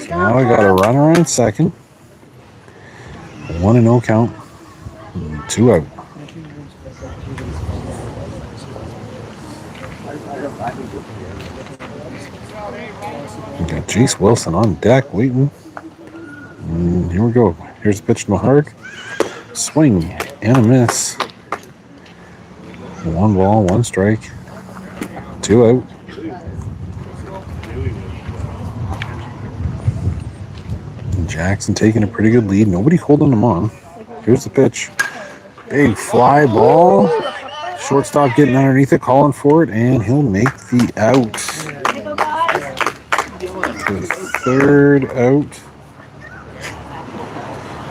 So now I got a runner on second. 1-0 count. 2 out. We got Jace Wilson on deck waiting. And here we go. Here's the pitch to Mahart. Swing and a miss. 1 ball, 1 strike. 2 out. And Jackson taking a pretty good lead. Nobody holding him on. Here's the pitch. Big fly ball. Shortstop getting underneath it, calling for it, and he'll make the out. The third out.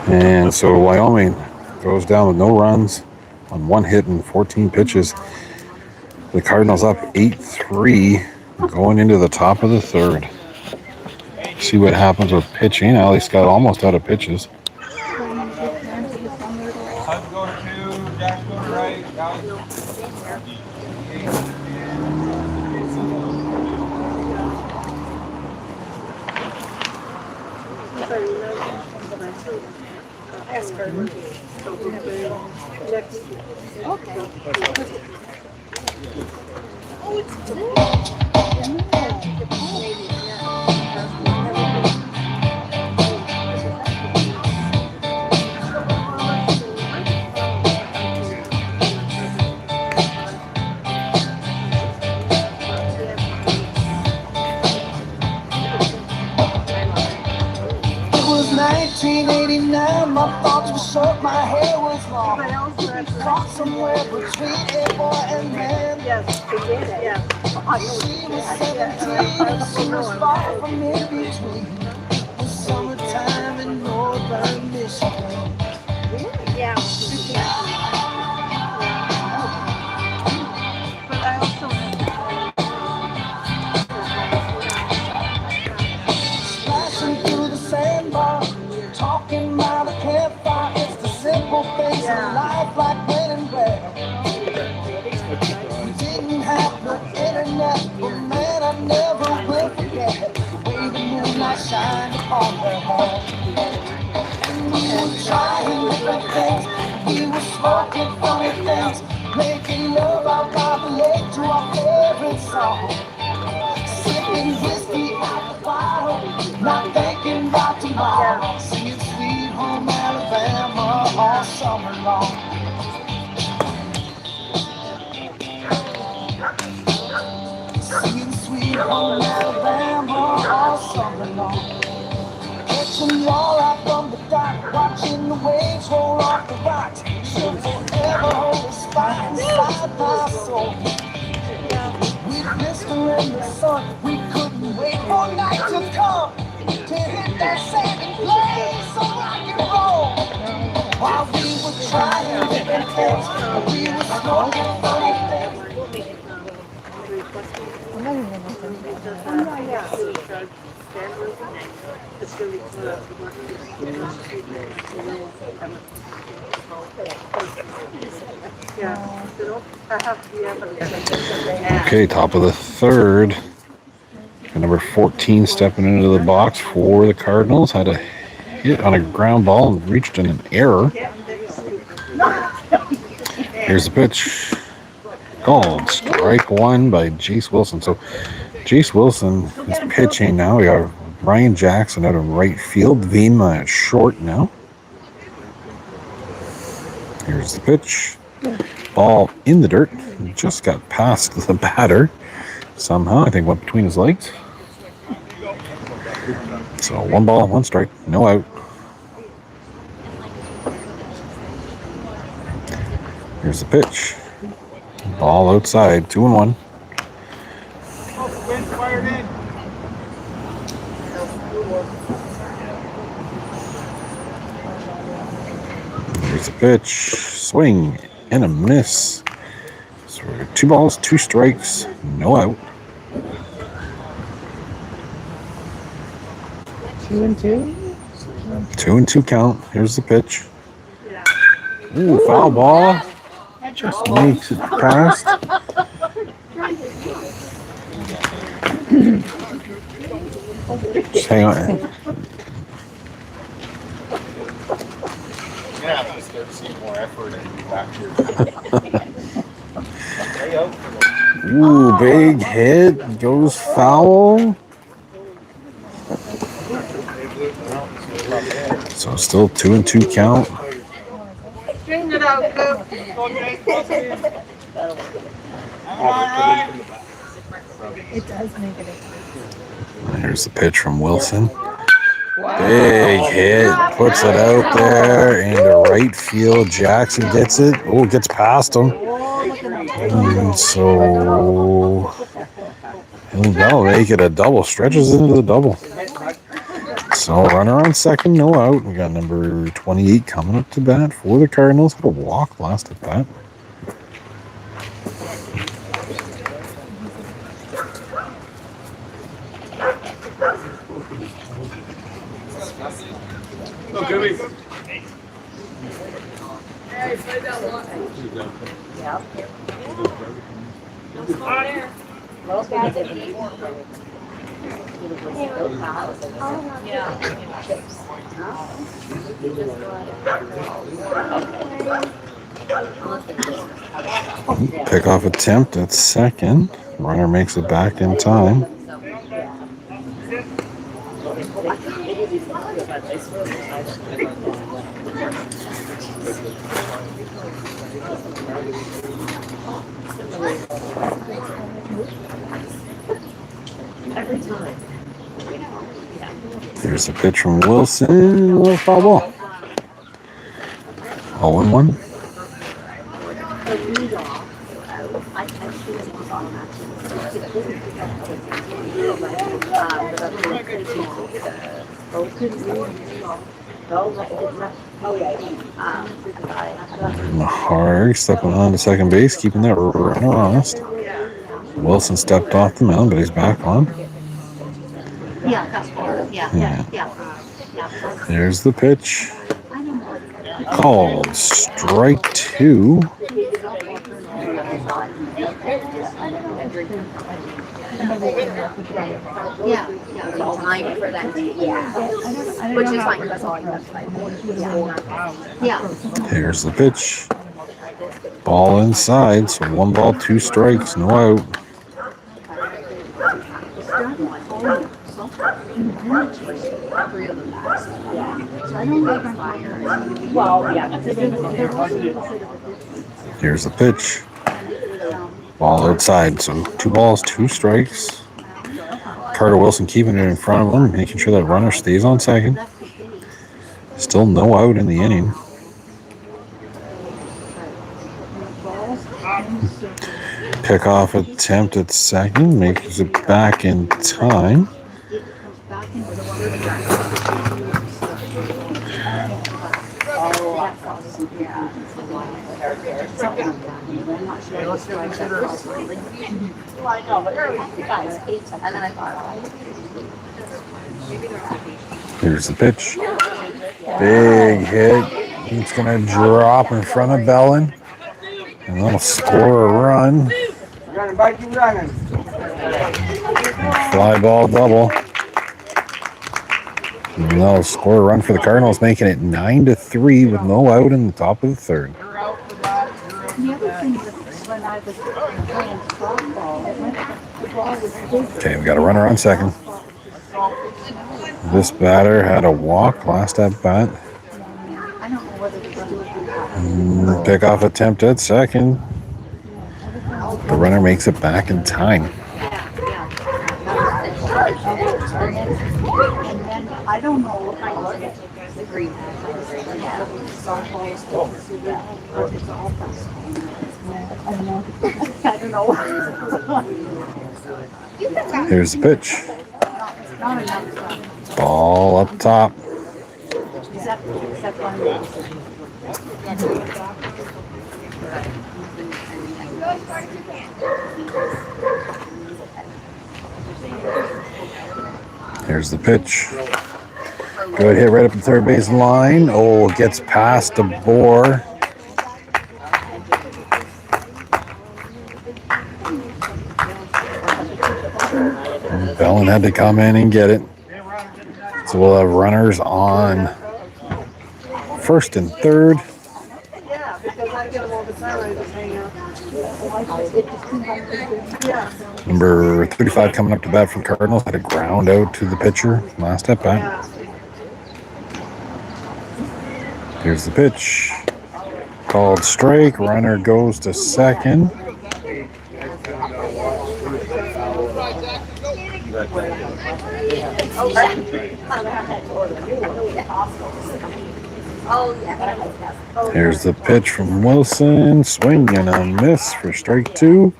And so Wyoming goes down with no runs on 1 hit and 14 pitches. The Cardinals up 8-3 going into the top of the third. See what happens with pitching. Ali Scott almost out of pitches. Sun's going to 2, Jack's going to right. It was 1989, my thoughts were short, my hair was long. Caught somewhere between a boy and man. Yes, they did it. Yeah. She was 17 and she was far from in between. It was summertime in northern Michigan. Yeah. But I also Splashing through the sandbar, talking about a campfire. It's the simple things in life, like when and where. We didn't have no internet, but man, I never will forget the way the moonlight shined upon her hair. And we would try favorite song. Sipping whiskey out the bottle, not thinking about tomorrow. Singing Sweet Home Alabama all summer long. Singing Sweet Home Alabama all summer long. Catching y'all out from the dock, watching the waves roll off the rocks. She'll forever hold a spot inside my soul. We missed her in the sun, we couldn't wait for night to come to hit that sand and play some rock and roll. While we were trying different things, we were smoking funny things. Okay, top of the third. Number 14 stepping into the box for the Cardinals. Had a hit on a ground ball and reached in an error. Here's the pitch. Called strike one by Jace Wilson. So Jace Wilson is pitching now. We got Ryan Jackson out of right field. Vima at short now. Here's the pitch. Ball in the dirt. Just got past the batter somehow. I think went between his legs. So 1 ball, 1 strike, no out. Here's the pitch. Ball outside, 2-1. Here's the pitch. Swing and a miss. So 2 balls, 2 strikes, no out. 2-2. 2-2 count. Here's the pitch. Ooh, foul ball. Just makes it past. Just hang on. Yeah, I'm scared to see more effort and back here. Ooh, big hit. Goes foul. So still 2-2 count. Straighten it out, Coop. It does make it. Here's the pitch from Wilson. Big hit. Puts it out there into right field. Jackson gets it. Oh, gets past him. And so he'll make it a double. Stretches into the double. So runner on second, no out. We got number 28 coming up to bat for the Cardinals. Had a walk last at bat. Pickoff attempt at second. Runner makes it back in time. Here's the pitch from Wilson. A little foul ball. 0-1. Mahar stepping on to second base, keeping that runner honest. Wilson stepped off the mound, but he's back on. There's the pitch. Called strike 2. Time for that. Which is fine, that's all I have. Here's the pitch. Ball inside, so 1 ball, 2 strikes, no out. Here's the pitch. Ball outside, so 2 balls, 2 strikes. Carter Wilson keeping it in front of him, making sure that runner stays on second. Still no out in the inning. Pickoff attempt at second, makes it back in time. Here's the pitch. Big hit. It's going to drop in front of Bellin. And that'll score a run. Fly ball double. And that'll score a run for the Cardinals, making it 9-3 with no out in the top of the third. The other thing is when I was playing softball, the ball was big. Okay, we got a runner on second. This batter had a walk last at bat. I don't know whether to do it. Pickoff attempt at second. The runner makes it back in time. And then I don't know if I look at the green. I don't know. Here's the pitch. Ball up top. Here's the pitch. Good hit right up the third base line. Oh, gets past the bore. Bellin had to come in and get it. So we'll have runners on first and third. Yeah, because I get them all the time. I just hang out. Yeah. Number 35 coming up to bat for the Cardinals. Had a ground out to the pitcher last at bat. Here's the pitch. Called strike. Runner goes to second. Here's the pitch from Wilson. Swing and a miss for strike 2.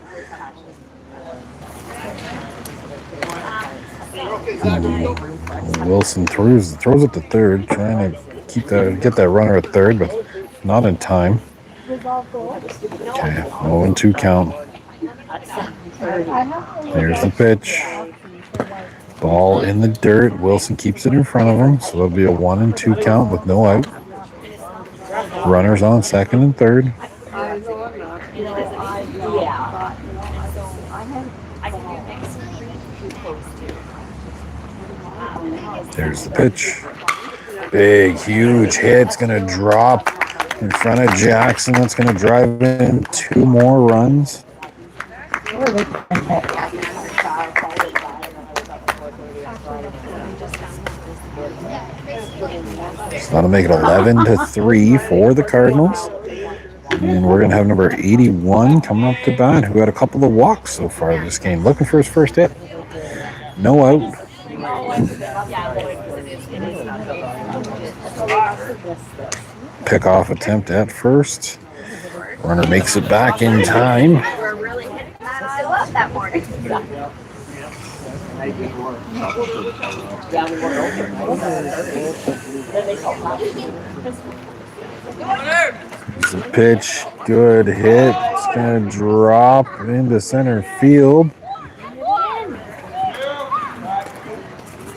Wilson throws it to third, trying to get that runner at third, but not in time. Okay, 0-2 count. Here's the pitch. Ball in the dirt. Wilson keeps it in front of him, so it'll be a 1-2 count with no out. Runners on second and third. There's the pitch. Big, huge hit. It's going to drop in front of Jackson. That's going to drive in 2 more runs. So that'll make it 11-3 for the Cardinals. And we're going to have number 81 coming up to bat, who had a couple of walks so far this game. Looking for his first hit. No out. Pickoff attempt at first. Runner makes it back in time. We're really hitting that I love that morning. It's a pitch. Good hit. It's going to drop into center field.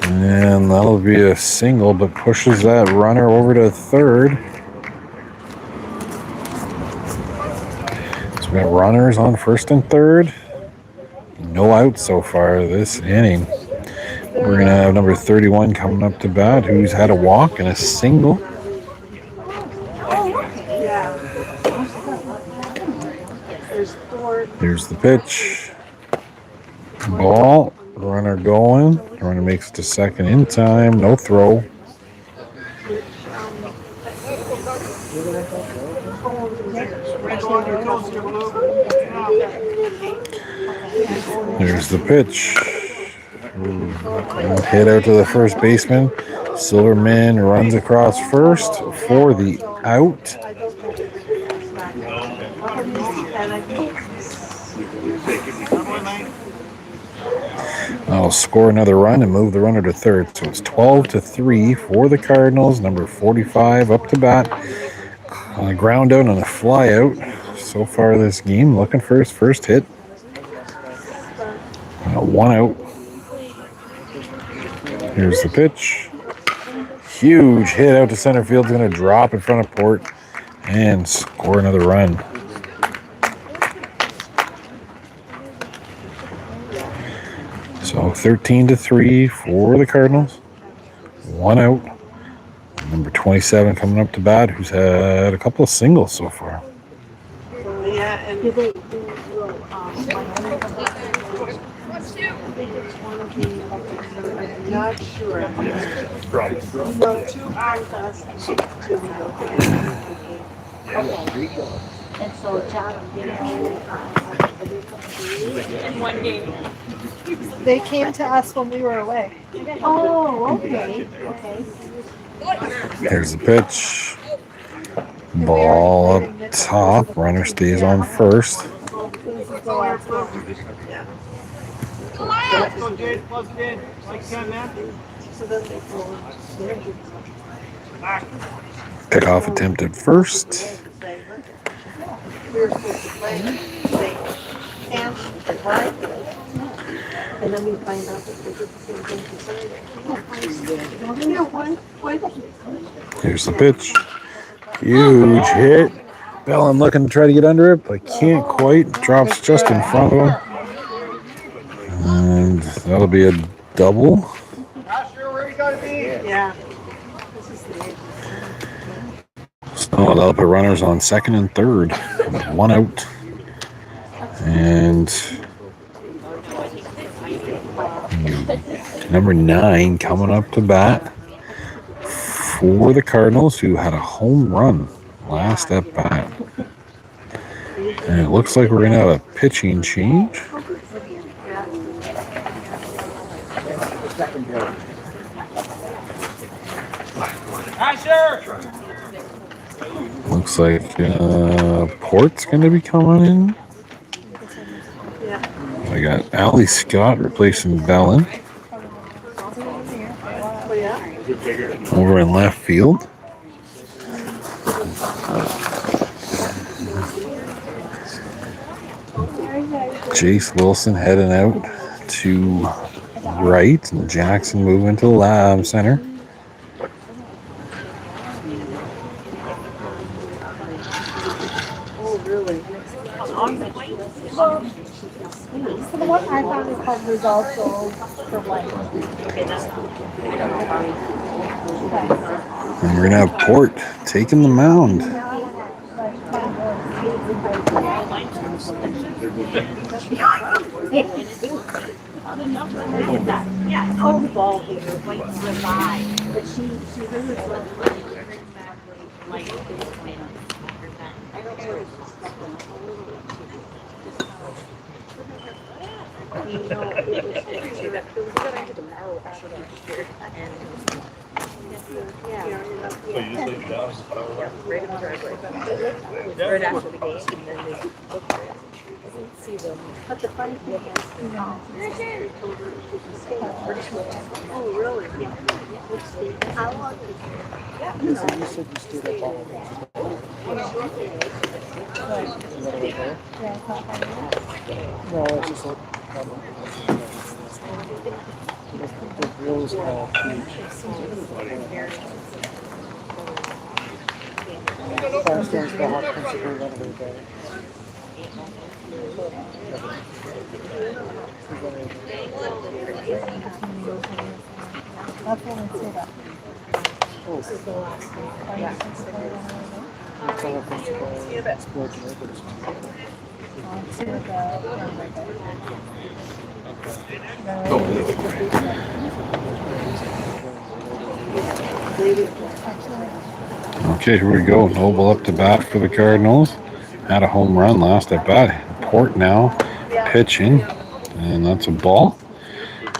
And that'll be a single, but pushes that runner over to third. So we got runners on first and third. No outs so far this inning. We're going to have number 31 coming up to bat, who's had a walk and a single. Here's the pitch. Ball. Runner going. Runner makes it to second in time. No throw. There's the pitch. Hit out to the first baseman. Silverman runs across first for the out. I'll score another run and move the runner to third. So it's 12-3 for the Cardinals. Number 45 up to bat. On a ground out and a fly out. So far this game, looking for his first hit. 1 out. Here's the pitch. Huge hit out to center field. Going to drop in front of Port and score another run. So 13-3 for the Cardinals. 1 out. Number 27 coming up to bat, who's had a couple of singles so far. Yeah, and not sure. Well, 2 contests. And so John, In one game. They came to us when we were away. oh, okay, okay. There's the pitch. Ball up top. Runner stays on first. Pickoff attempt at first. And then we find out that they did the same thing to Here's the pitch. Huge hit. Bellin looking to try to get under it, but can't quite. Drops just in front of him. And that'll be a double. Yeah. So that'll put runners on second and third. 1 out. And number 9 coming up to bat for the Cardinals, who had a home run last at bat. And it looks like we're going to have a pitching change. Looks like Port's going to be coming in. I got Allie Scott replacing Bellin. Over in left field. Jace Wilson heading out to right, and Jackson moving to the lab center. So the one I found is called results for white. And we're going to have Port taking the mound. right after the game, and then they look at it. See them. But the funny thing is, Oh, really? how long did You said you stayed up all day. No, it's just like the grills all huge. Fire stands for hot principally renovate that. That's when I say that. It's all principal sports records. onto the hamburger. Okay, here we go. Noble up to bat for the Cardinals. Had a home run last at bat. Port now pitching, and that's a ball.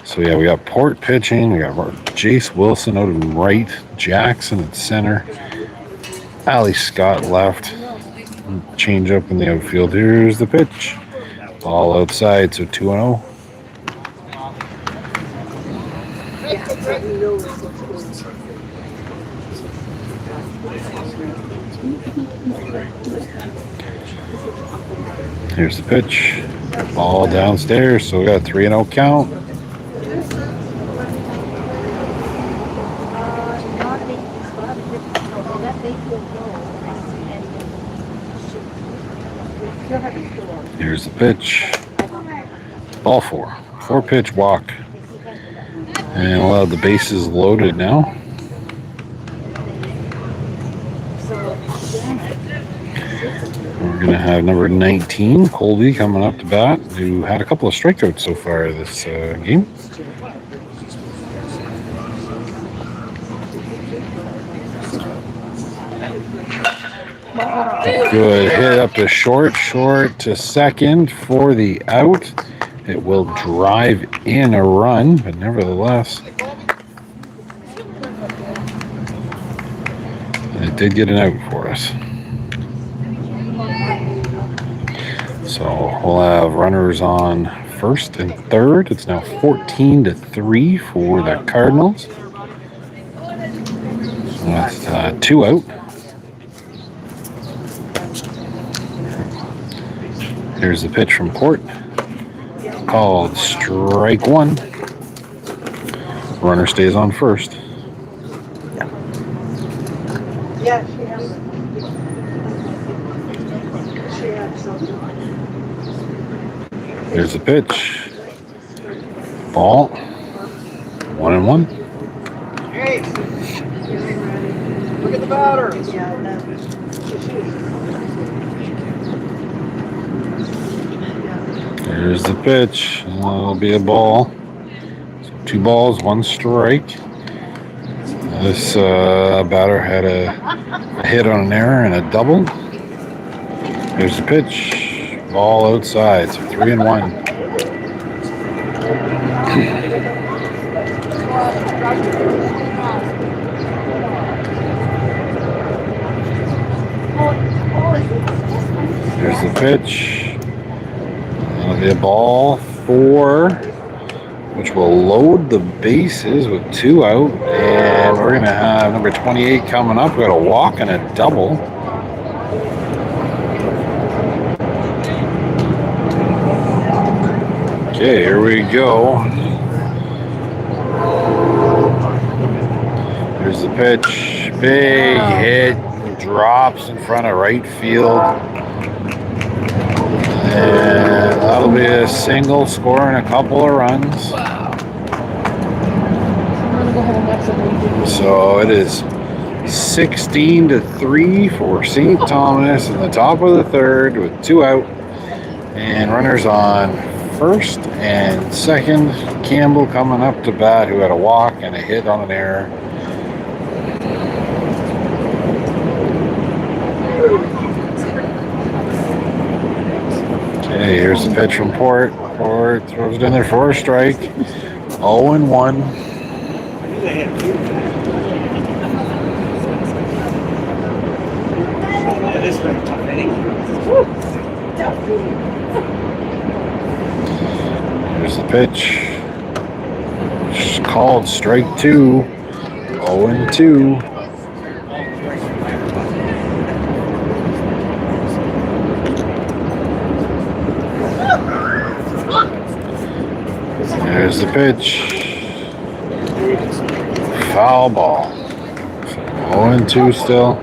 So yeah, we got Port pitching. We got Jace Wilson out in right, Jackson at center, Ali Scott left. Change up in the outfield. Here's the pitch. Ball outside, so 2-0. Here's the pitch. Ball downstairs, so we got a 3-0 count. Here's the pitch. Ball 4. 4-pitch walk. And we'll have the bases loaded now. We're going to have number 19, Colby, coming up to bat, who had a couple of strikeouts so far this game. Good hit up to short to second for the out. It will drive in a run, but nevertheless, it did get an out for us. So we'll have runners on first and third. It's now 14-3 for the Cardinals. That's 2 out. Here's the pitch from Port. Called strike 1. Runner stays on first. Yeah, she has. She has something. Here's the pitch. Ball. 1-1. Hey! Look at the batter! Yeah, no. Here's the pitch. It'll be a ball. So 2 balls, 1 strike. This batter had a hit on an error and a double. Here's the pitch. Ball outside, so 3-1. Here's the pitch. That'll be a ball 4, which will load the bases with 2 out. And we're going to have number 28 coming up. We got a walk and a double. Okay, here we go. Here's the pitch. Big hit. Drops in front of right field. And that'll be a single, scoring a couple of runs. So it is 16-3 for St. Thomas in the top of the third with 2 out. And runners on first and second. Campbell coming up to bat, who had a walk and a hit on an error. Okay, here's the pitch from Port. Port throws it in there for a strike. 0-1. Here's the pitch. It's called strike 2. 0-2. There's the pitch. Foul ball. 0-2 still.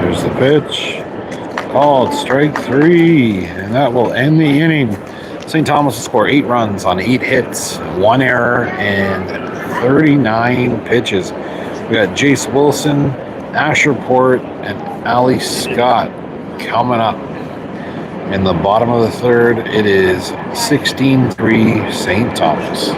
There's the pitch. called. Strike 3. And that will end the inning. St. Thomas will score 8 runs on 8 hits, 1 error, and 39 pitches. We got Jace Wilson, Asher Port, and Ali Scott coming up. In the bottom of the third, it is 16-3 St. Thomas.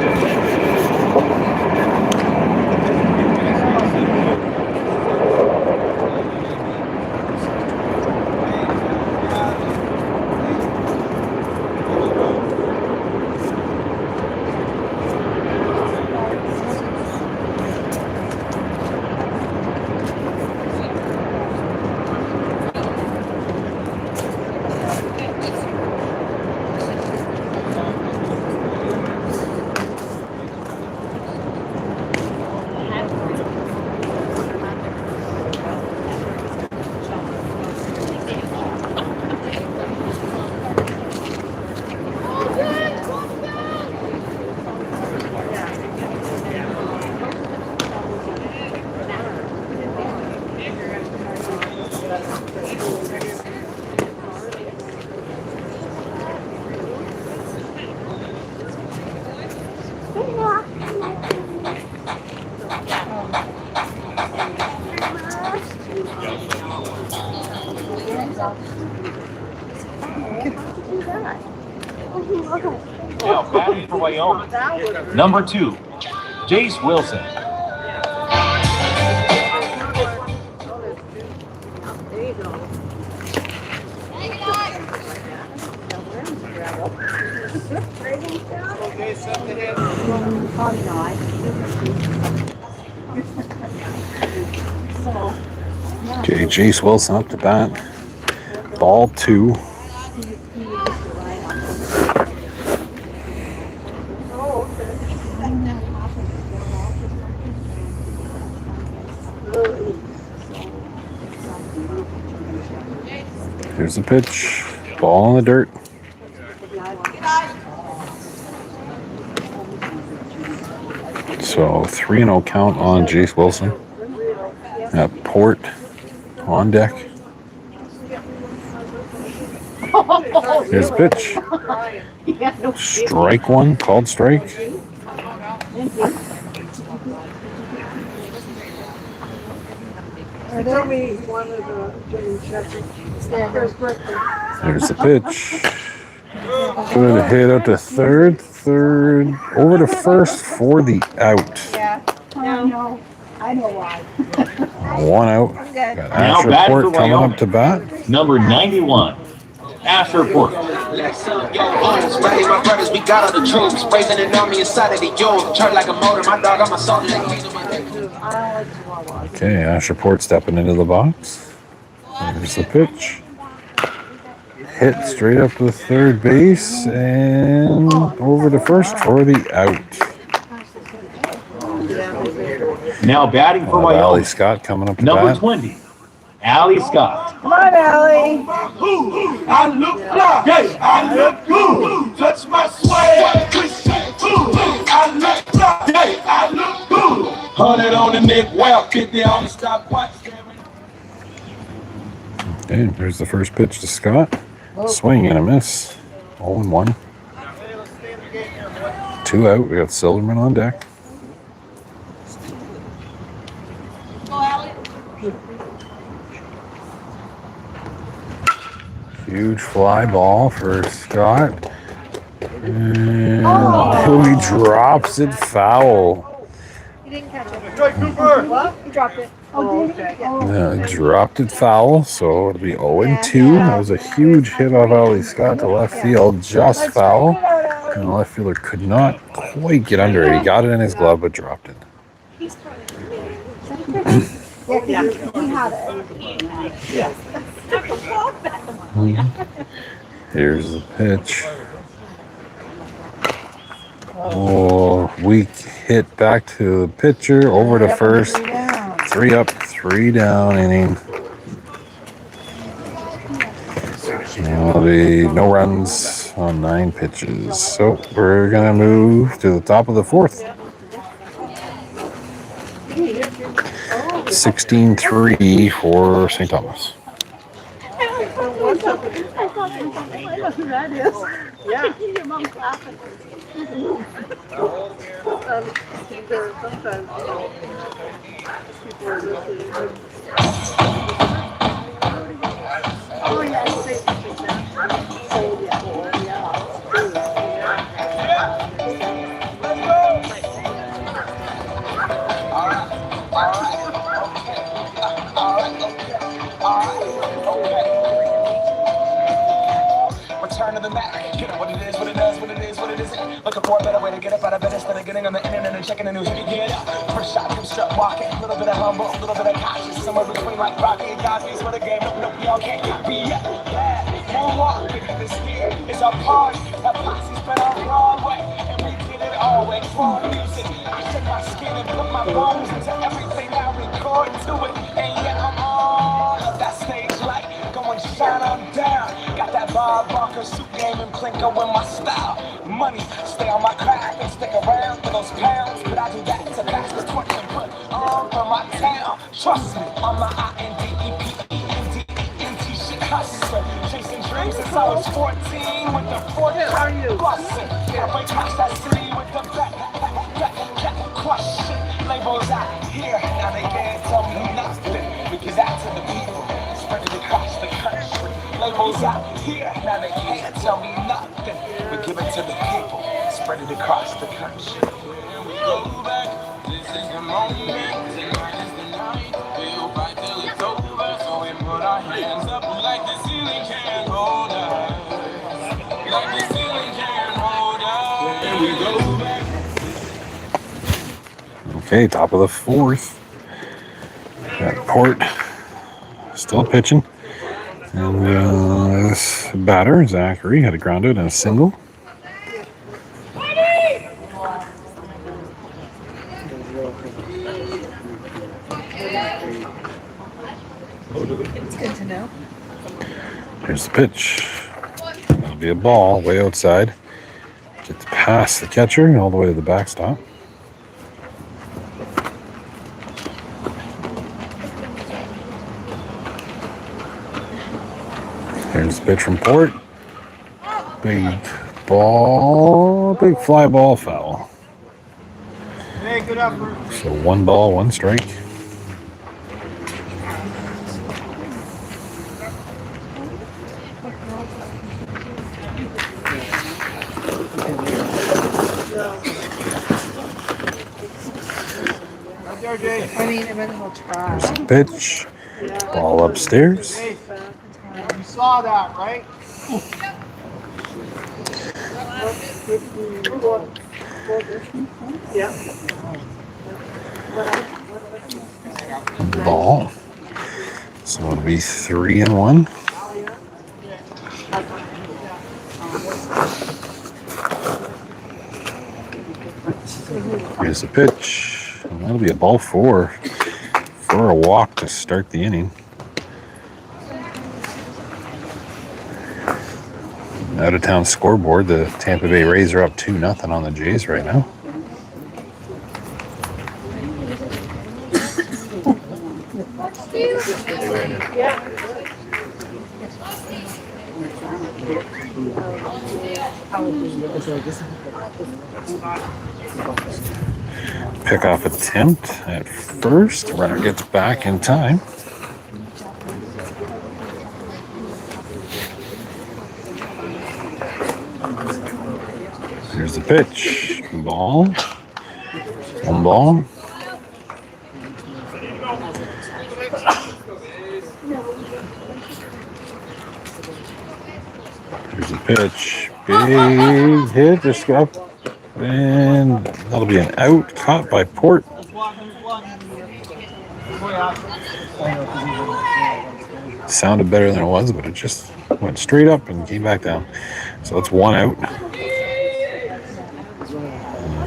Now batting for Wyoming. Number 2, Jace Wilson. There you go. Okay, Jace Wilson up to bat. Ball 2. Here's the pitch. Ball in the dirt. So 3-0 count on Jace Wilson. At Port on deck. Here's the pitch. Strike 1, called strike. There's the pitch. Good hit out to third. Over to first for the out. I know why. 1 out. Got Now Asher batting Port for coming Wyoming. up to bat. Number 91, Asher Port. Rally my brothers, we got all the troops. Raising an army inside of the youth. Turn like a motor, my dog, I'm a salt lake. Okay, Asher Port stepping into the box. There's the pitch. Hit straight up to the third base and over to first for the out. Now batting for Ali Wyoming. Scott coming up to Number bat. 20, Ali Scott. Come on, Allie. I look fly, yeah, I look good. Touch my swag, I look fly, yeah, I look good. 100 on the neck, well, 50 on the stopwatch. Okay, there's the first pitch to Scott. Swing and a miss. 0-1. 2 out. We got Silverman on deck. Huge fly ball for Scott. And he drops it foul. You didn't catch it. What? You dropped it. Oh, did you? Yeah, dropped it foul, so it'll be 0-2. That was a huge hit off Ali Scott to left field, just foul. And the left fielder could not quite get under it. He got it in his glove, but dropped it. Here's the pitch. Oh, weak hit back to the pitcher, over to first. 3 up, 3 down inning. There'll be no runs on 9 pitches. So we're going to move to the top of the 4th. 16-3 for St. Thomas. that is. Yeah. Your mom's laughing. There sometimes people are listening. Oh, yeah, you say something now. Oh, yeah. Return to the Mac. Get it what it is, what it does, what it is, what it isn't. Looking for a better way to get up out of bed instead of getting on the internet and checking a new hit. Get up. First shot, come strut walking. A little bit of humble, a little bit of cautious. Somewhere between like Rocky and Cosby's with a game. Nope, y'all can't copy yet. Yeah, moonwalking. This year is our party. That posse's been on Broadway. And we did it always for music. I shed my skin and put my bones into everything I record to it. And yeah, I'm on that stage light. Going shine on down. Got that Bob Barker suit game and Plinko in my style. Money, stay on my craft and stick around for those pounds. But I do that to fast as 20 and put on for my town. Trust me, I'm the INDEPENDENT shit hustler. Chasing dreams since I was 14 with the 4th busting. Can't wait to watch that city with the back question. Labels out here, now they can't tell me nothing. We give that to the people, spread it across the country. Labels out here, now they can't tell me nothing. We give it to the people, spread it across the country. When we go back, this is the moment. Tonight is the night. We'll fight till it's over. So we put our hands up like the ceiling can't hold us. Like the ceiling can't hold us. When we go back. Okay, top of the 4th. Got Port still pitching. And this batter, Zachary, had a grounded and a single. It's good to know. Here's the pitch. That'll be a ball way outside. Gets past the catcher and all the way to the backstop. Here's the pitch from Port. Big ball, big fly ball foul. Hey, good up, So 1 ball, 1 strike. I mean, I mean, we'll try. There's the pitch. Ball upstairs. Hey, you saw that, right? Ball. So it'll be 3-1. Here's the pitch. And that'll be a ball 4 for a walk to start the inning. Out of town scoreboard, the Tampa Bay Rays are up 2-0 on the Jays right now. Pickoff attempt at first. Runner gets back in time. Here's the pitch. Ball. 1 ball. Here's the pitch. Big hit. Just got. And that'll be an out. Caught by Port. Sounded better than it was, but it just went straight up and came back down. So that's 1 out.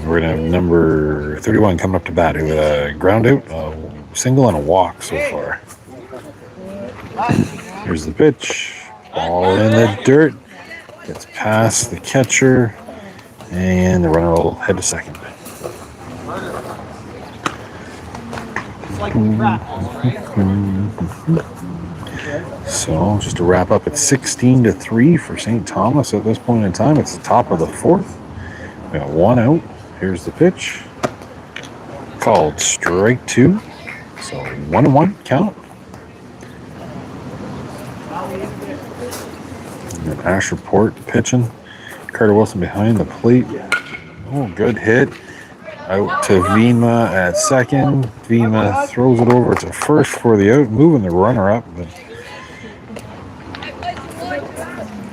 We're going to have number 31 coming up to bat with a ground out, a single, and a walk so far. Here's the pitch. Ball in the dirt. Gets past the catcher. And the runner will head to second. So just to wrap up, it's 16-3 for St. Thomas at this point in time. It's the top of the fourth. We got one out. Here's the pitch. Called strike two. So 1-1 count. And Ash Report pitching. Carter Wilson behind the plate. Oh, good hit. Out to Vima at second. Vima throws it over to first for the out, moving the runner up. But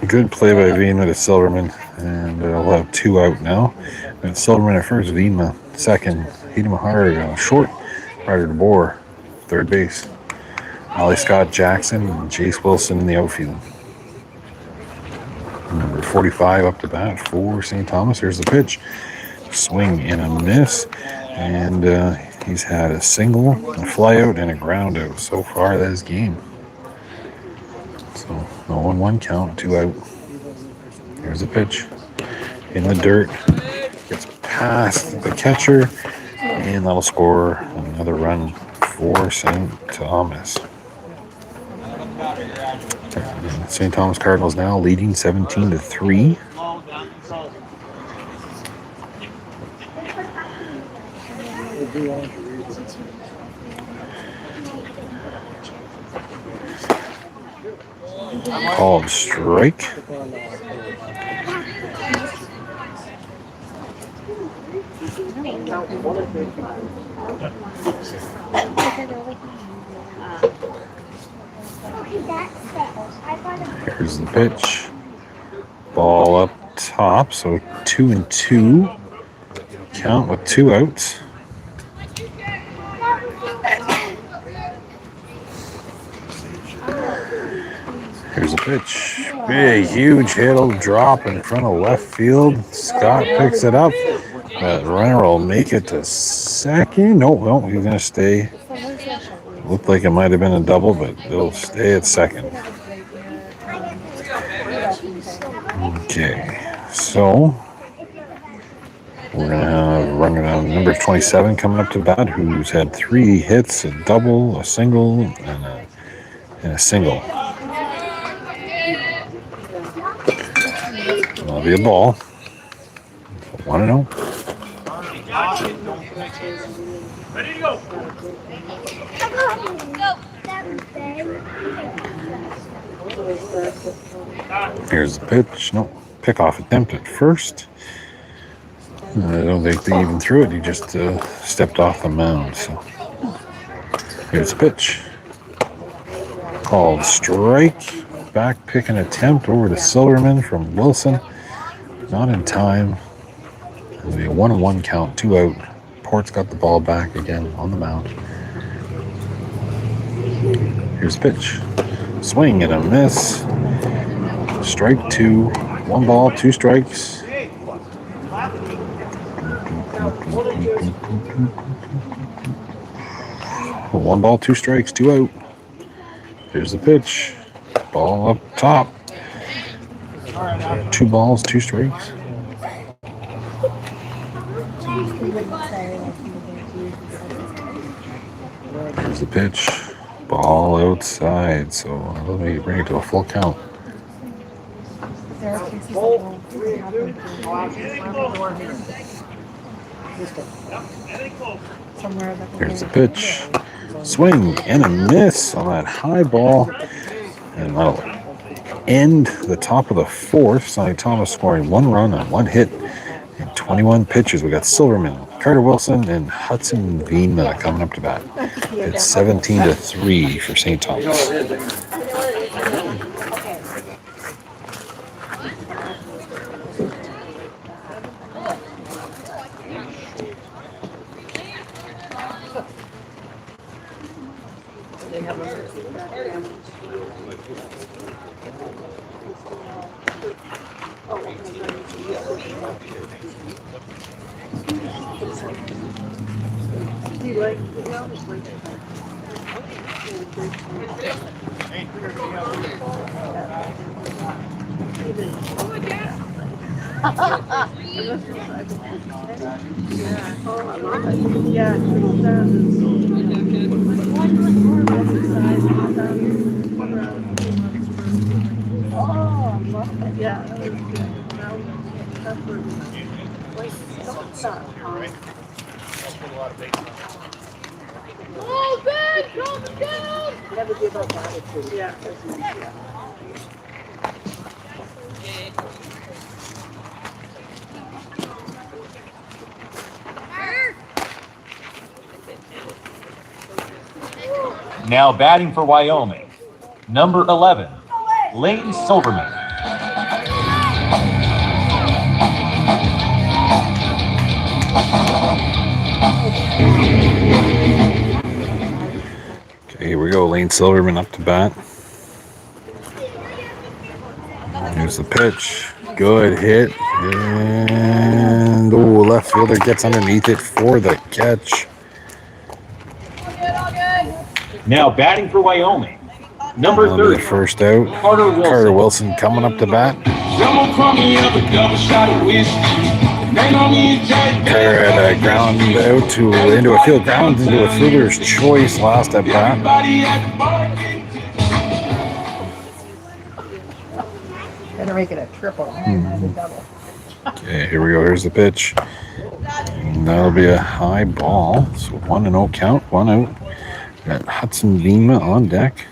good play by Vima to Silverman. And we'll have two out now. And Silverman at first, Vima second. Hit him hard, short. Ryder DeBoer, third base. Ollie Scott Jackson and Jace Wilson in the outfield. Number 45 up to bat for St. Thomas. Here's the pitch. Swing and a miss. And he's had a single, a fly out, and a ground out so far this game. So 0-1 count, two out. Here's the pitch. In the dirt. Gets past the catcher. And that'll score another run for St. Thomas. St. Thomas Cardinals now leading 17-3. Called strike. Here's the pitch. Ball up top, so 2-2. Count with two outs. Here's the pitch. Big, huge hit. Will drop in front of left field. Scott picks it up. That runner will make it to second. No, he's going to stay. Looked like it might have been a double, but it'll stay at second. Okay, so we're going to have running down number 27 coming up to bat, who's had 3 hits, a double, a single, and a single. That'll be a ball. 1-0. Ready to go. Here's the pitch. No, pickoff attempt at first. I don't think they even threw it. He just stepped off the mound. So here's the pitch. Called strike. Back pick an attempt over to Silverman from Wilson. Not in time. It'll be a 1-1 count, 2 out. Port's got the ball back again on the mound. Here's the pitch. Swing and a miss. Strike 2. 1 ball, 2 strikes. 1 ball, 2 strikes, 2 out. Here's the pitch. Ball up top. 2 balls, 2 strikes. Here's the pitch. Ball outside. So let me bring it to a full count. Here's the pitch. Swing and a miss on that high ball. And that'll end the top of the fourth. St. Thomas scoring 1 run on 1 hit in 21 pitches. We got Silverman, Carter Wilson, and Hudson Vina coming up to bat. It's 17-3 for St. Thomas. Yeah. Oh, I love it. Yeah, triple down is exercise. Oh, I love it. Yeah, that was good. Now, effort. Like, don't stop. Oh, Ben, calm it down. Never give up attitude. Yeah. Yeah. Now batting for Wyoming, number 11, Leighton Silverman. Okay, here we go. Lane Silverman up to bat. Here's the pitch. Good hit. And left fielder gets underneath it for the catch. Now batting for Wyoming, number That'll be 30, the first out. Carter Wilson coming up to bat. Carter had a ground out into a field, ground into a fielder's choice last at bat. Better make it a triple, not a double. Okay, here we go. Here's the pitch. And that'll be a high ball. So 1-0 count, 1 out. Got Hudson Vima on deck.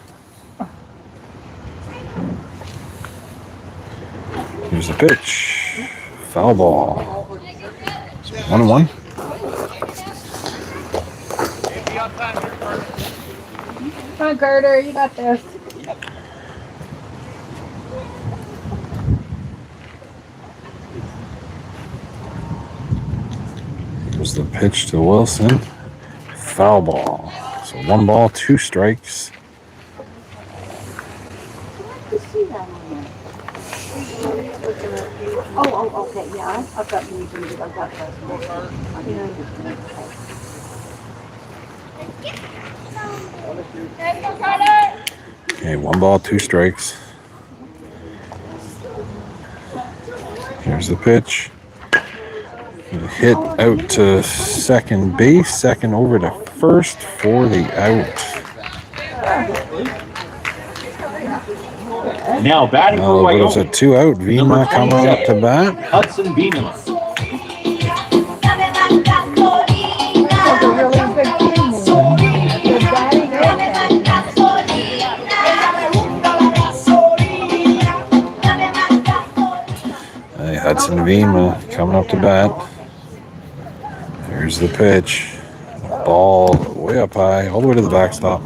Here's the pitch. Foul ball. 1-1. Come on, Carter, you got this. Here's the pitch to Wilson. Foul ball. So 1 ball, 2 strikes. Oh, okay, yeah. I've got meetings. I've got that. Okay, 1 ball, 2 strikes. Here's the pitch. Hit out to second base, second over to first for the out. Now batting for But it's a Wyoming, 2 out. Vima coming up to bat. Hudson Vina. That's a really good team. Good batting and Hey, Hudson Vima coming up to bat. Here's the pitch. Ball way up high, all the way to the backstop.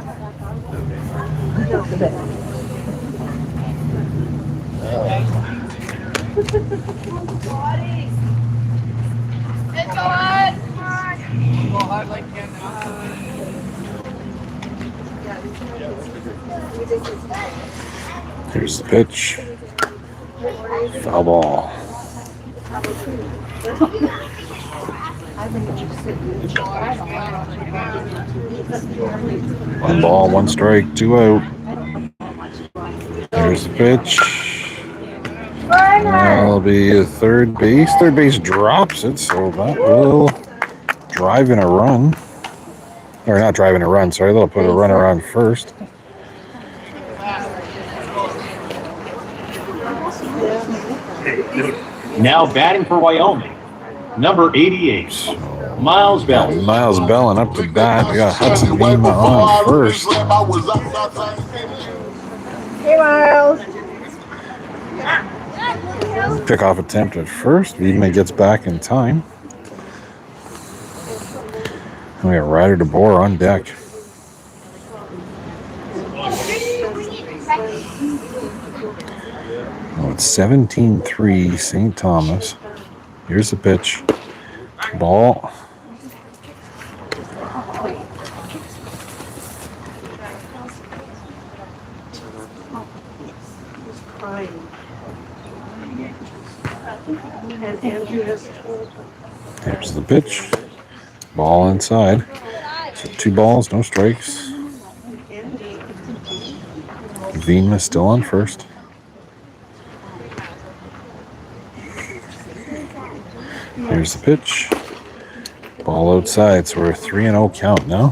It's on. Here's the pitch. Foul ball. One ball, 1 strike, 2 out. Here's the pitch. That'll be a third base. Third base drops it, so that will drive in a run. Or not driving a run, sorry. They'll put a runner on first. Now batting for Wyoming, number 88, Miles Bell. Miles Bellin up to bat. We got Hudson Vima on first. Hey, Miles. Pickoff attempt at first. Vima gets back in time. And we got Ryder DeBoer on deck. Oh, it's 17-3 St. Thomas. Here's the pitch. Ball. Here's the pitch. Ball inside. So 2 balls, no strikes. Vima still on first. Here's the pitch. Ball outside, so we're 3-0 count now.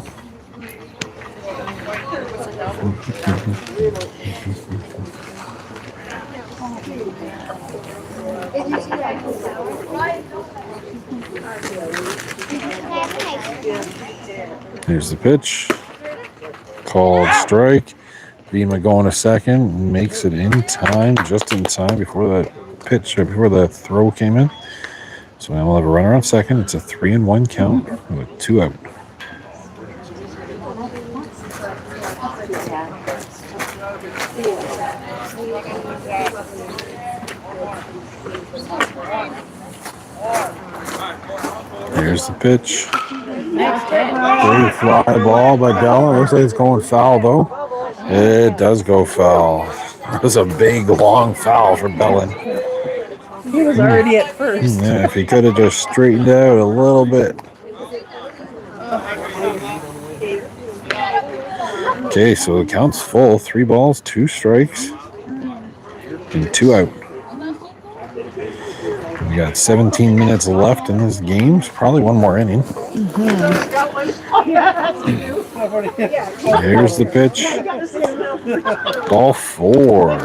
Here's the pitch. Called strike. Beema going to second. Makes it in time, just in time before that pitch, or before the throw came in. So now we'll have a runner on second. It's a 3-1 count with 2 out. Here's the pitch. Pretty fly ball by Bellin. Looks like it's going foul though. It does go foul. It was a big long foul for Bellin. He was already at first. Yeah, if he could have just straightened out a little bit. Okay, so the count's full. 3 balls, 2 strikes, and 2 out. We got 17 minutes left in this game. So probably one more inning. Here's the pitch. Ball 4.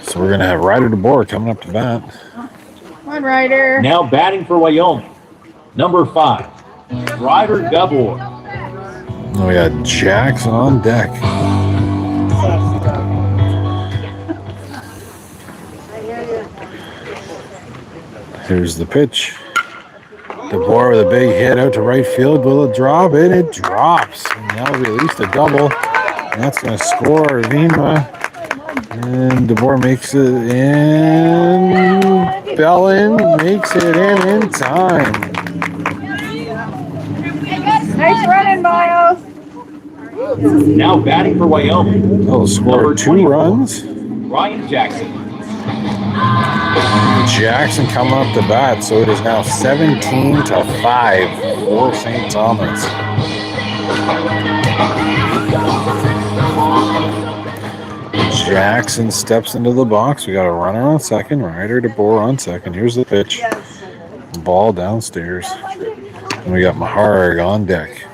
So we're going to have Ryder DeBoer coming up to bat. Come on, Ryder. Now batting for Wyoming, number 5, Ryder DeBoer. We got Jackson on deck. Here's the pitch. DeBoer with a big hit out to right field. Will it drop? And it drops. And that'll be at least a double. And that's going to score Vima. And DeBoer makes it in. Bellin makes it in time. Nice running, Miles. Now batting for Wyoming, They'll score number 2 24, runs. Ryan Jackson. Jackson coming up to bat, so it is now 17-5 for St. Thomas. Jackson steps into the box. We got a runner on second, Ryder DeBoer on second. Here's the pitch. Ball downstairs. And we got Maharg on deck.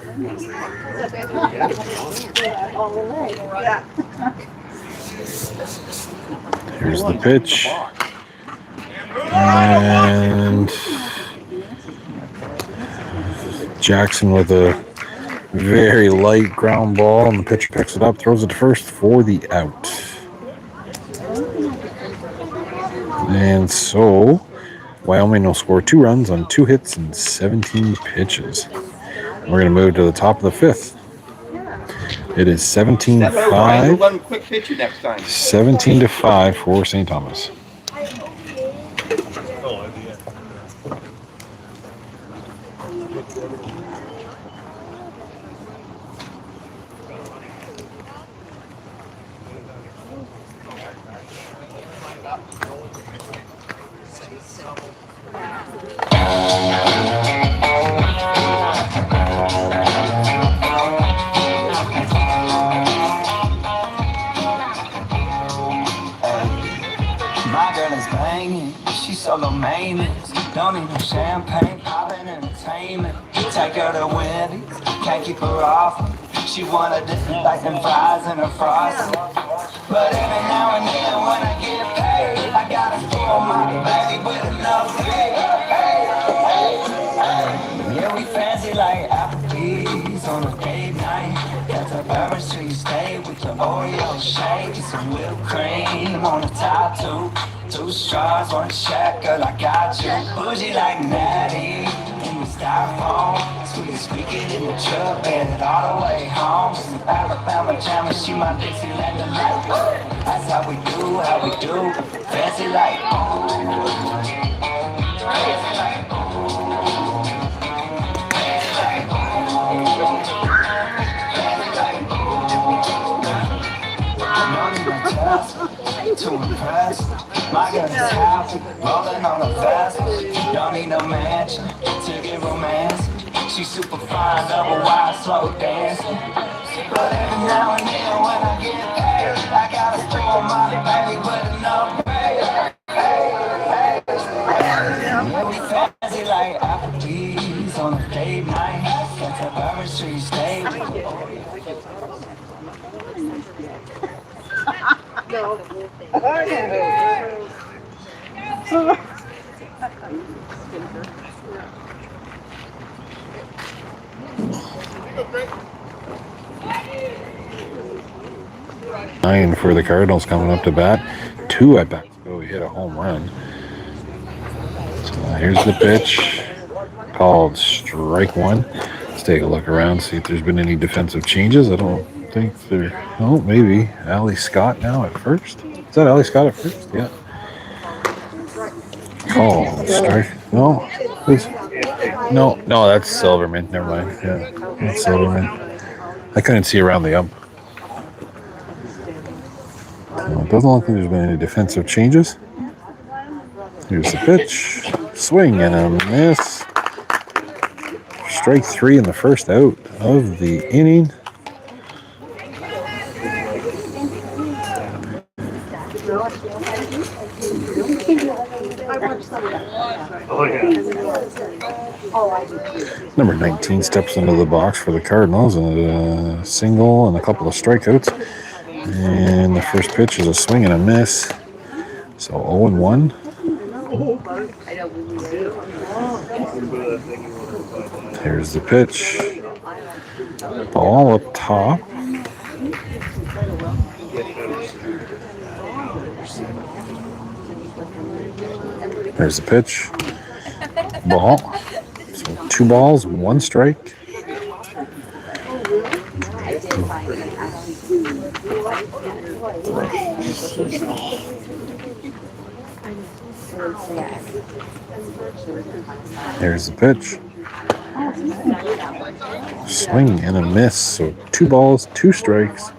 Here's the pitch. And Jackson with a very light ground ball, and the pitcher picks it up, throws it to first for the out. And so Wyoming will score 2 runs on 2 hits and 17 pitches. We're going to move to the top of the 5th. It is 17-5. 17-5 for St. Thomas. My girl is banging, she's solo maintenance. Don't need no champagne, poppin' entertainment. Take her to Wendy's, can't keep her off. She wanna dip like them fries in her frost. But every now and then when I get paid, I gotta spoil my baby with enough pay. Yeah, we fancy like Applebee's on a date night. That's a Bourbon Street steak with your Oreo shake and some whipped cream on the top too. 2 straws, 1 shack, girl, I got you. Bougie like Natty in the styrofoam. Sweet squeaking in the truck, headed all the way home. Some Alabama jammer, she my Dixieland delight. That's how we do, fancy like fancy like to impress. My girl is happy, rolling on a fast. Don't need no mansion to get romance. She's super fine, double wide, slow dancing. But every now and then when I get paid, I gotta spoil my baby with enough pay. on a date night. Got that Barbara Street steak. Nine for the Cardinals coming up to bat. 2 at bats ago, he hit a home run. So here's the pitch called strike one. Let's take a look around, see if there's been any defensive changes. I don't think there. Oh, maybe Ali Scott now at first. Is that Ali Scott at first? Yeah. Call strike. No, please. No, that's Silverman. Never mind. Yeah, that's Silverman. I couldn't see around the ump. It doesn't look like there's been any defensive changes. Here's the pitch. Swing and a miss. Strike 3 in the first out of the inning. Number 19 steps into the box for the Cardinals, and a single and a couple of strikeouts. And the first pitch is a swing and a miss. So 0-1. Here's the pitch. Ball up top. There's the pitch. Ball. So 2 balls, 1 strike. There's the pitch. Swing and a miss. So 2 balls, 2 strikes.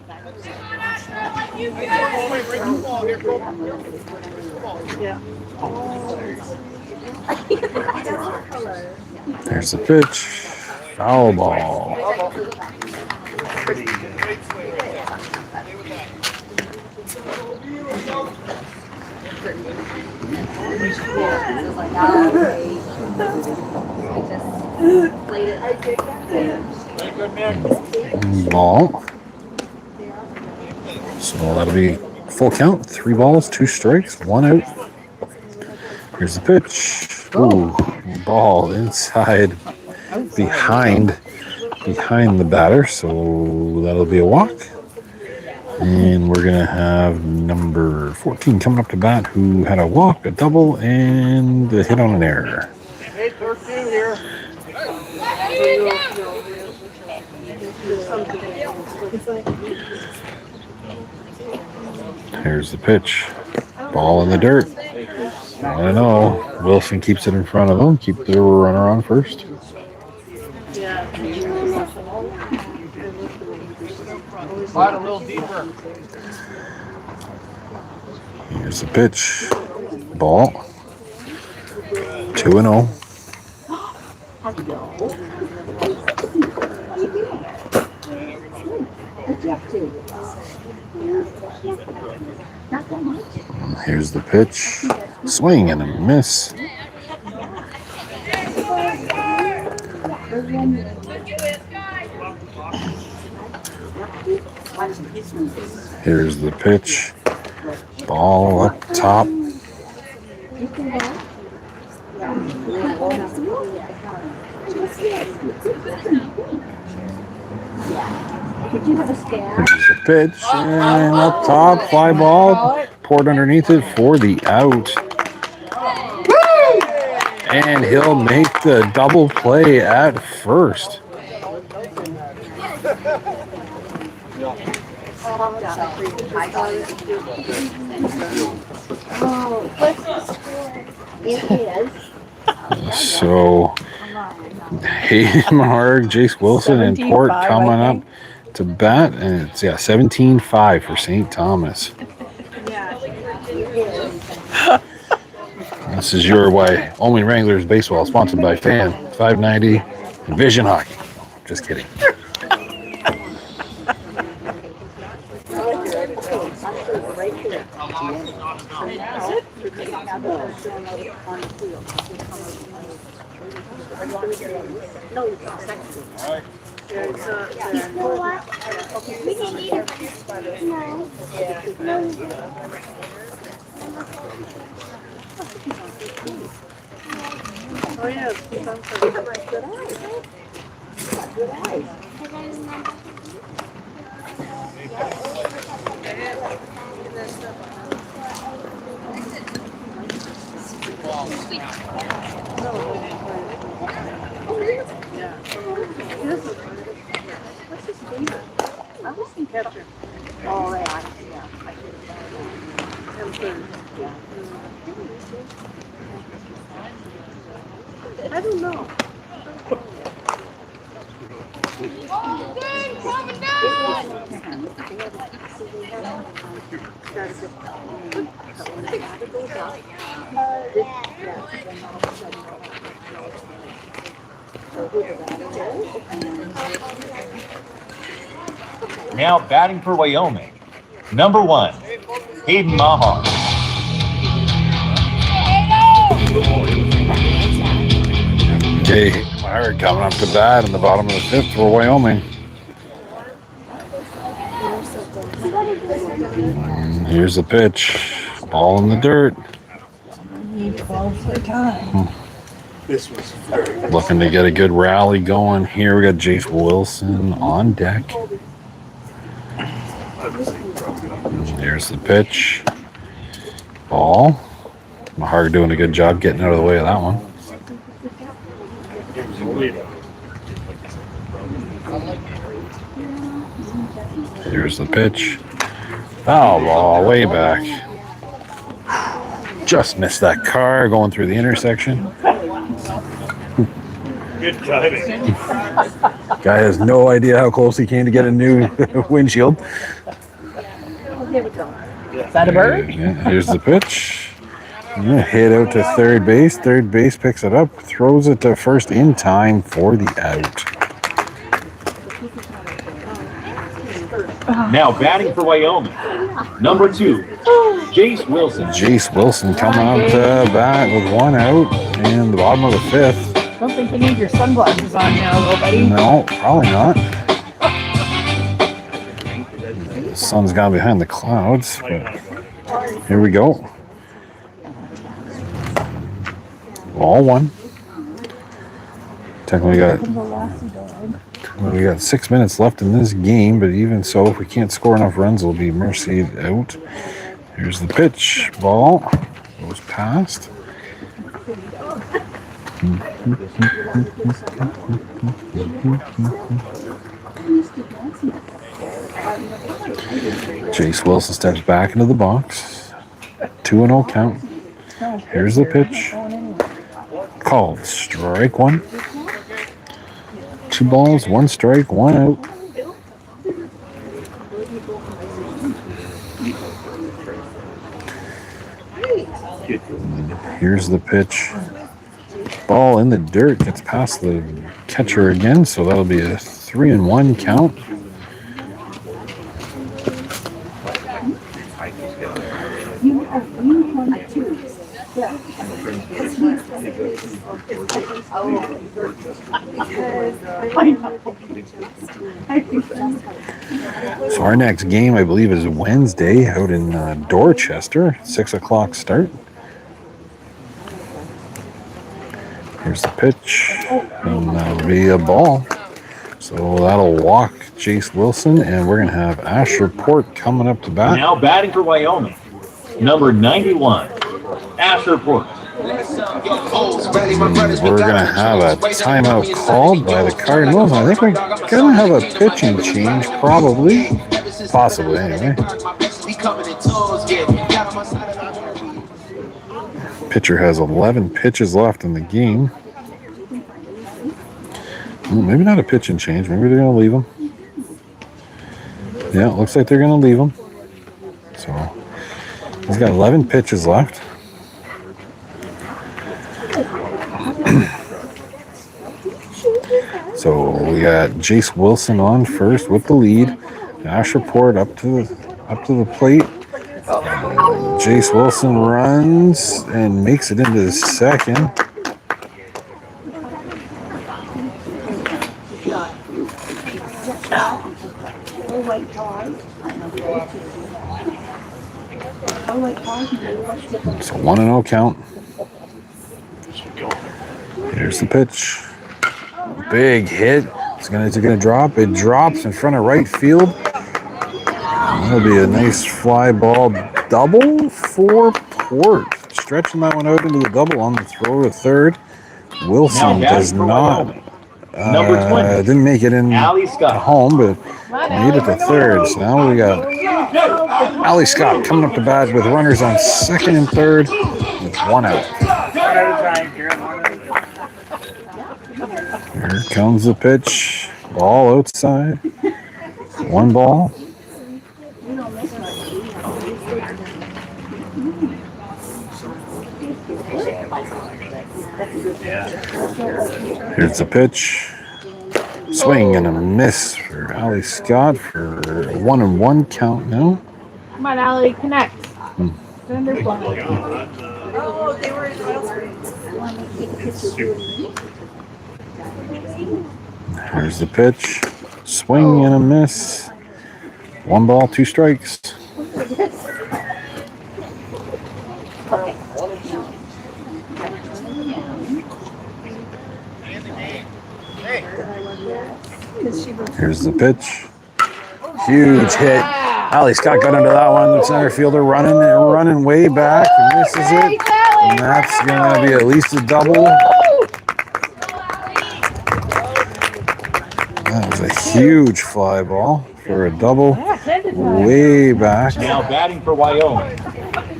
There's the pitch. Foul ball. Ball. So that'll be full count. 3 balls, 2 strikes, 1 out. Here's the pitch. Ooh, ball inside behind the batter. So that'll be a walk. And we're going to have number 14 coming up to bat, who had a walk, a double, and a hit on an error. Hey, 13 here. Here's the pitch. Ball in the dirt. I don't know. Wilson keeps it in front of him. Keep the runner on first. Slide a little deeper. Here's the pitch. Ball. 2-0. Here's the pitch. Swing and a miss. Here's the pitch. Ball up top. Here's the pitch. And up top, fly ball. Poured underneath it for the out. And he'll make the double play at first. So Hayden Marg, Jace Wilson, and Port coming up to bat, and it's 17-5 for St. Thomas. This is your Wyoming Wranglers baseball, sponsored by Fan 590 and Vision Hockey. Just kidding. No, second. There's We can eat it. No. oh yeah, Good eyes. Good eyes. yeah. What's his name? I was thinking catcher. Oh, yeah. I don't know. Austin, coming down! Now batting for Wyoming, number 1, Hayden Mahar. Okay, Myra coming up to bat in the bottom of the 5th for Wyoming. And here's the pitch. Ball in the dirt. Looking to get a good rally going here. We got Jace Wilson on deck. There's the pitch. Ball. Mahar doing a good job getting out of the way of that one. Here's the pitch. Foul ball way back. Just missed that car going through the intersection. Good timing. Guy has no idea how close he came to get a new windshield. Is that a bird? Yeah, here's the pitch. Yeah, hit out to third base. Third base picks it up, throws it to first in time for the out. Now batting for Wyoming, number 2, Jace Wilson. Jace Wilson coming up to bat with one out in the bottom of the 5th. Don't think you need your sunglasses on now, little buddy. No, probably not. The sun's gone behind the clouds, but here we go. Ball one. Technically we got 6 minutes left in this game, but even so, if we can't score enough runs, it'll be mercied out. Here's the pitch. Ball goes past. Jace Wilson steps back into the box. 2-0 count. Here's the pitch. Called strike one. 2 balls, 1 strike, 1 out. Here's the pitch. Ball in the dirt, gets past the catcher again, so that'll be a 3-1 count. So our next game, I believe, is Wednesday out in Dorchester, 6 o'clock start. Here's the pitch, and that'll be a ball. So that'll walk Jace Wilson, and we're going to have Asher Port coming up to bat. Now batting for Wyoming, number 91, Asher Port. We're going to have a timeout called by the Cardinals. I think we're going to have a pitching change, probably. Possibly, anyway. Pitcher has 11 pitches left in the game. Well, maybe not a pitching change. Maybe they're going to leave him. Yeah, it looks like they're going to leave him. So he's got 11 pitches left. So we got Jace Wilson on first with the lead. Asher Port up to the plate. Jace Wilson runs and makes it into the second. It's a 1-0 count. Here's the pitch. Big hit. It's gonna drop. It drops in front of right field. That'll be a nice fly ball double for Port. Stretching that one out into the double on the throw to third. Wilson does not. Didn't make it in to home, but made it to third. So now we got Allie Scott coming up to bat with runners on second and third with 1 out. Here comes the pitch. Ball outside. 1 ball. Here's the pitch. Swing and a miss for Allie Scott for 1-1 count now. Come on, Allie, connect. Under fly. Oh, they were in Here's the pitch. Swing and a miss. 1 ball, 2 strikes. Here's the pitch. Huge hit. Allie Scott got under that one. The center fielder running way back. And this is it. And that's going to be at least a double. That was a huge fly ball for a double way back. Now batting for Wyoming,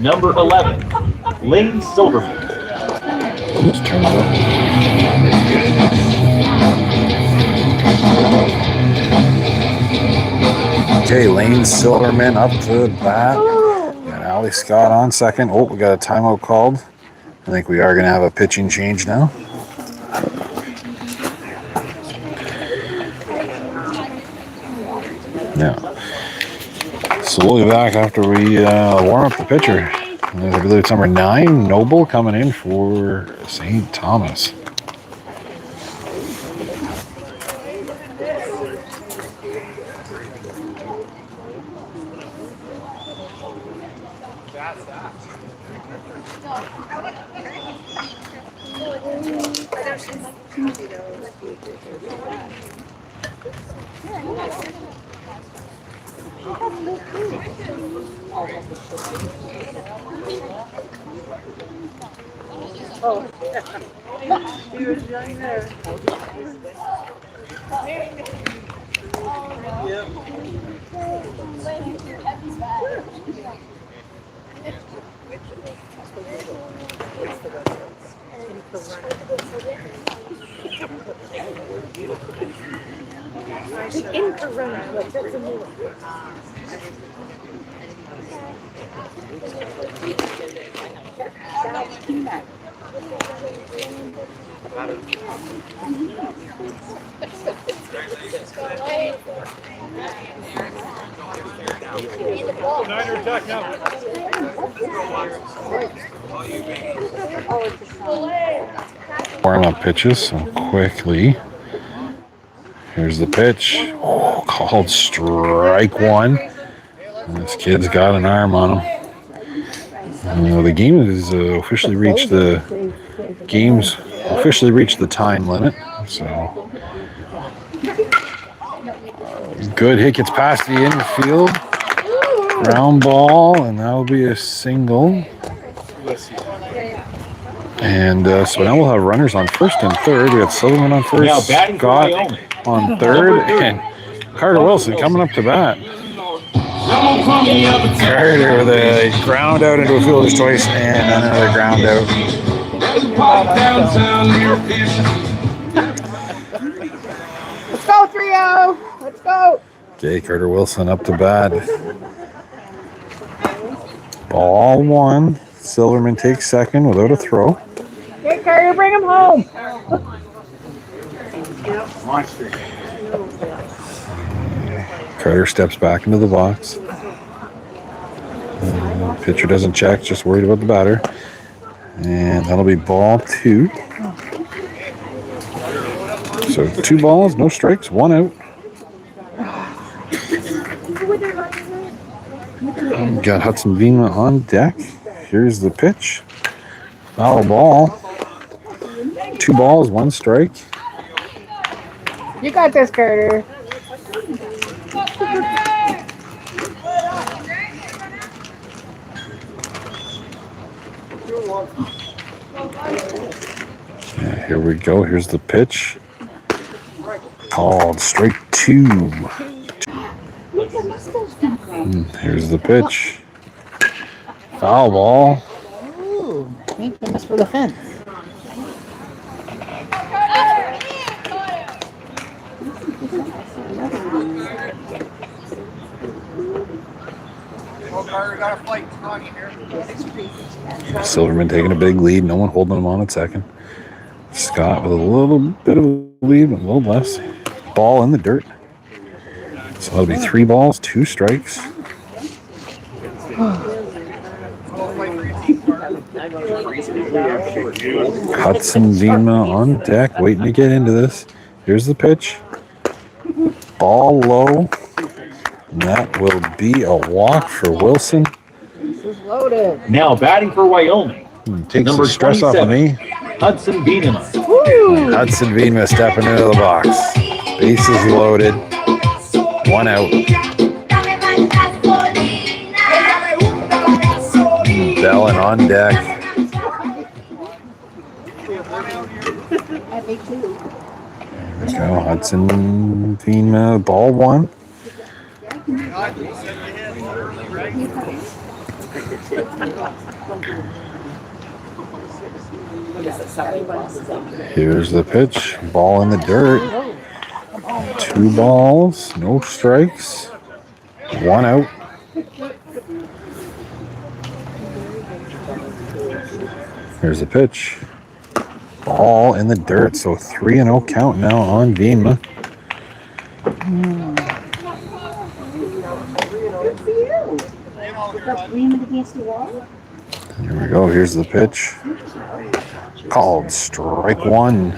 number 11, Lane Silverman. Let's turn it up. Okay, Lane Silverman up to bat. Got Allie Scott on second. Oh, we got a timeout called. I think we are going to have a pitching change now. Yeah. So we'll be back after we warm up the pitcher. I believe it's number 9, Noble, coming in for St. Thomas. Oh, he was young there. Yep. In Corona, like that's a new one. Warm up pitches so quickly. Here's the pitch. Oh, called strike 1. And this kid's got an arm on him. The game has officially reached the time limit. So good hit, gets past the infield. Ground ball, and that'll be a single. And so now we'll have runners on first and third. We got Silverman on first, Scott on third, and Carter Wilson coming up to bat. Carter with a ground out into a fielder's choice and another ground out. Let's go, trio. Let's go. Okay, Carter Wilson up to bat. Ball 1. Silverman takes second without a throw. Okay, Carter, bring him home. Carter steps back into the box. Pitcher doesn't check, just worried about the batter. And that'll be ball 2. So 2 balls, no strikes, 1 out. Got Hudson Vina on deck. Here's the pitch. Foul ball. 2 balls, 1 strike. You got this, Carter. Yeah, here we go. Here's the pitch. Called strike 2. Here's the pitch. Foul ball. Ooh, ain't the mess for the fence. Silverman taking a big lead. No one holding him on at second. Scott with a little bit of a lead, but a little less. Ball in the dirt. So that'll be 3 balls, 2 strikes. Hudson Vina on deck, waiting to get into this. Here's the pitch. Ball low. And that will be a walk for Wilson. This is loaded. Now batting for Wyoming. Takes Number the stress off of 27, me. Hudson Vina. Hudson Vina stepping into the box. Bases loaded. 1 out. Bellin on deck. Let's go. Hudson Vina, ball 1. Here's the pitch. Ball in the dirt. 2 balls, no strikes. 1 out. Here's the pitch. Ball in the dirt. So 3-0 count now on Vina. Here we go. Here's the pitch. Called strike 1.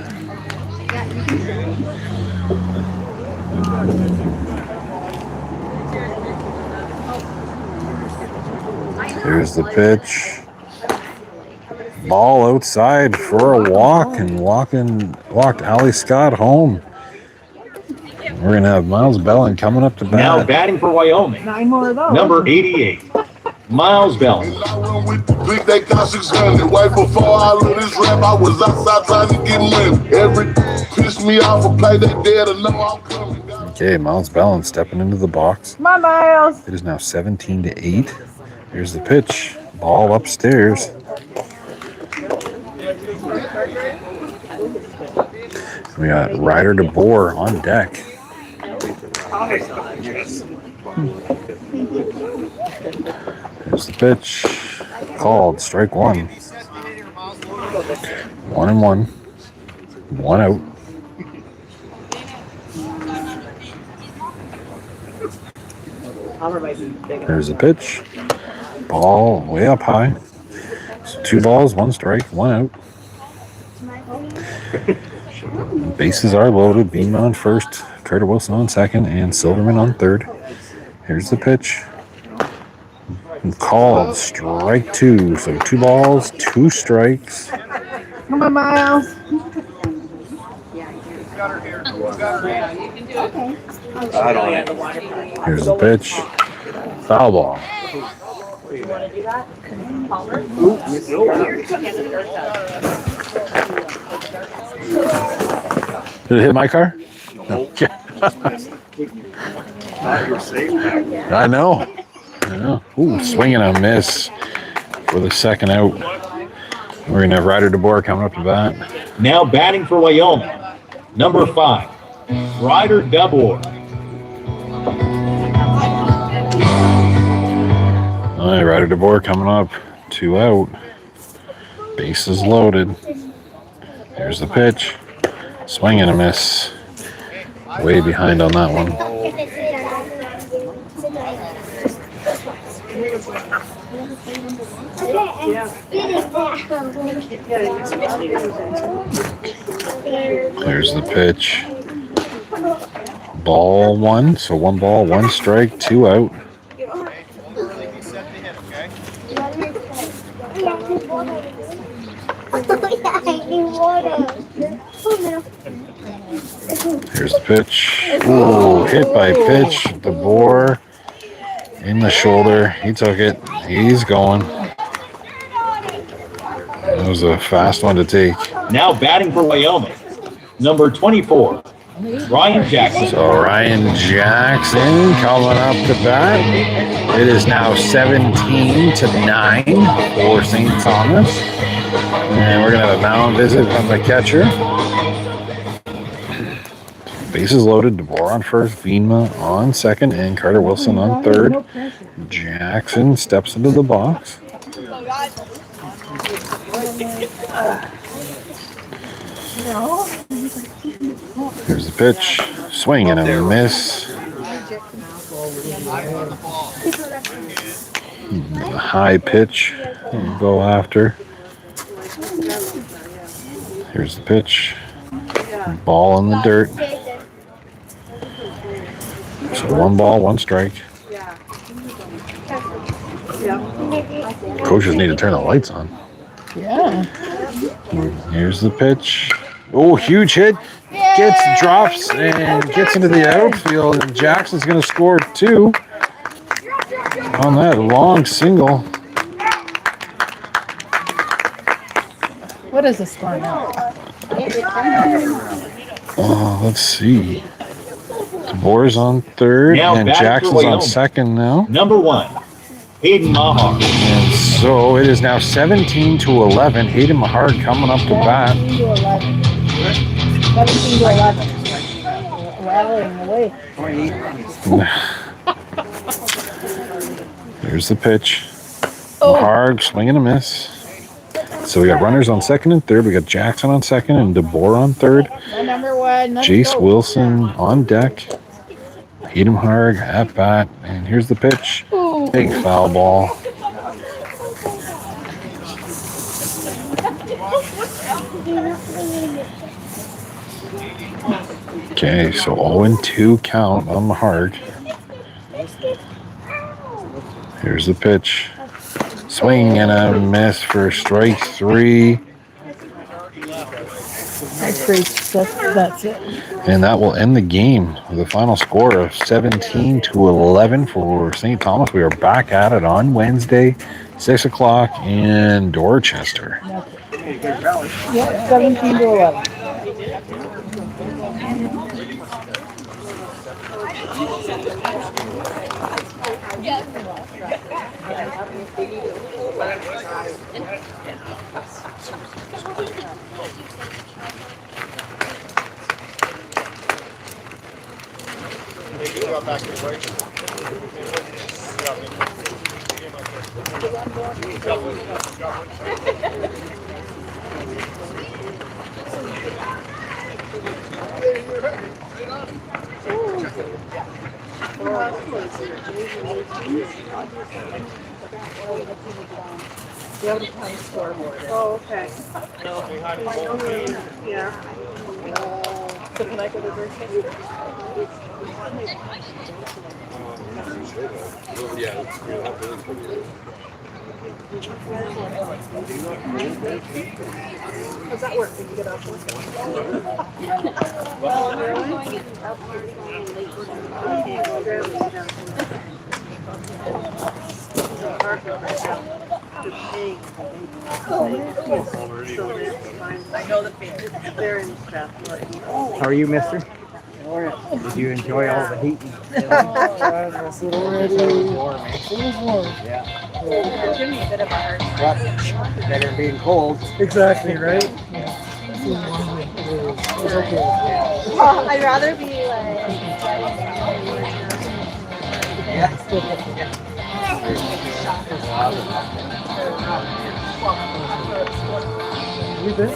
Here's the pitch. Ball outside for a walk and walked Ali Scott home. We're going to have Miles Bellin coming up to bat. Now batting for Wyoming. 9 more of those. Number 88, Miles Bellin. Big day got 600. Right before I learned this rap, I was outside trying to get money. Every pissed me off and play that dead and know I'm coming. Okay, Miles Bellin stepping into the box. Come on, Miles. It is now 17-8. Here's the pitch. Ball upstairs. We got Ryder DeBoer on deck. Here's the pitch. Called strike 1. 1-1. 1 out. Here's the pitch. Ball way up high. So 2 balls, 1 strike, 1 out. Bases are loaded. Beam on first, Carter Wilson on second, and Silverman on third. Here's the pitch. Called strike 2. So 2 balls, 2 strikes. Come on, Miles. Here's the pitch. Foul ball. Did it hit my car? No. I know. Ooh, swinging a miss for the second out. We're going to have Ryder DeBoer coming up to bat. Now batting for Wyoming. Number 5, Ryder DeBoer. All right, Ryder DeBoer coming up. 2 out. Bases loaded. Here's the pitch. Swing and a miss. Way behind on that one. There's the pitch. Ball one, so 1 ball, 1 strike, 2 out. Here's the pitch. Ooh, hit by pitch. DeBoer in the shoulder. He took it. He's going. That was a fast one to take. Now batting for Wyoming, number 24, Ryan Jackson. So Ryan Jackson coming up to bat. It is now 17-9 for St. Thomas. And we're going to have a mound visit from the catcher. Bases loaded. DeBoer on first, Vienma on second, and Carter Wilson on third. Jackson steps into the box. Here's the pitch. Swing and a miss. The high pitch. We'll go after. Here's the pitch. Ball in the dirt. So 1 ball, 1 strike. Coaches need to turn the lights on. Yeah. Here's the pitch. Oh, huge hit. Drops and gets into the outfield. And Jackson's going to score 2 on that long single. What is the score now? Let's see. DeBoer's on third, Now and back Jackson's for on Wyoming. second now. Number 1, Hayden Mahar. And so it is now 17-11. Hayden Mahar coming up to bat. 17-11. Rallying away. There's the pitch. Mahar swing and a miss. So we got runners on second and third. We got Jackson on second and DeBoer on third. My number 1. Jace Wilson on deck. Hayden Mahar at bat. And here's the pitch. Big foul ball. Okay, so 0-2 count on Mahar. Here's the pitch. Swing and a miss for strike 3. That's it. And that will end the game with a final score of 17-11 for St. Thomas. We are back at it on Wednesday, 6 o'clock in Dorchester. Yeah, 17-11. Oh, okay. Yeah. So can I go to How's that work? Did you get off work? I know the feeling. They're in Strathmore. How are you, mister? Did you enjoy all the heat? Give me a bit of a hard But better than being cold. Exactly, right? I'd rather be like. You good?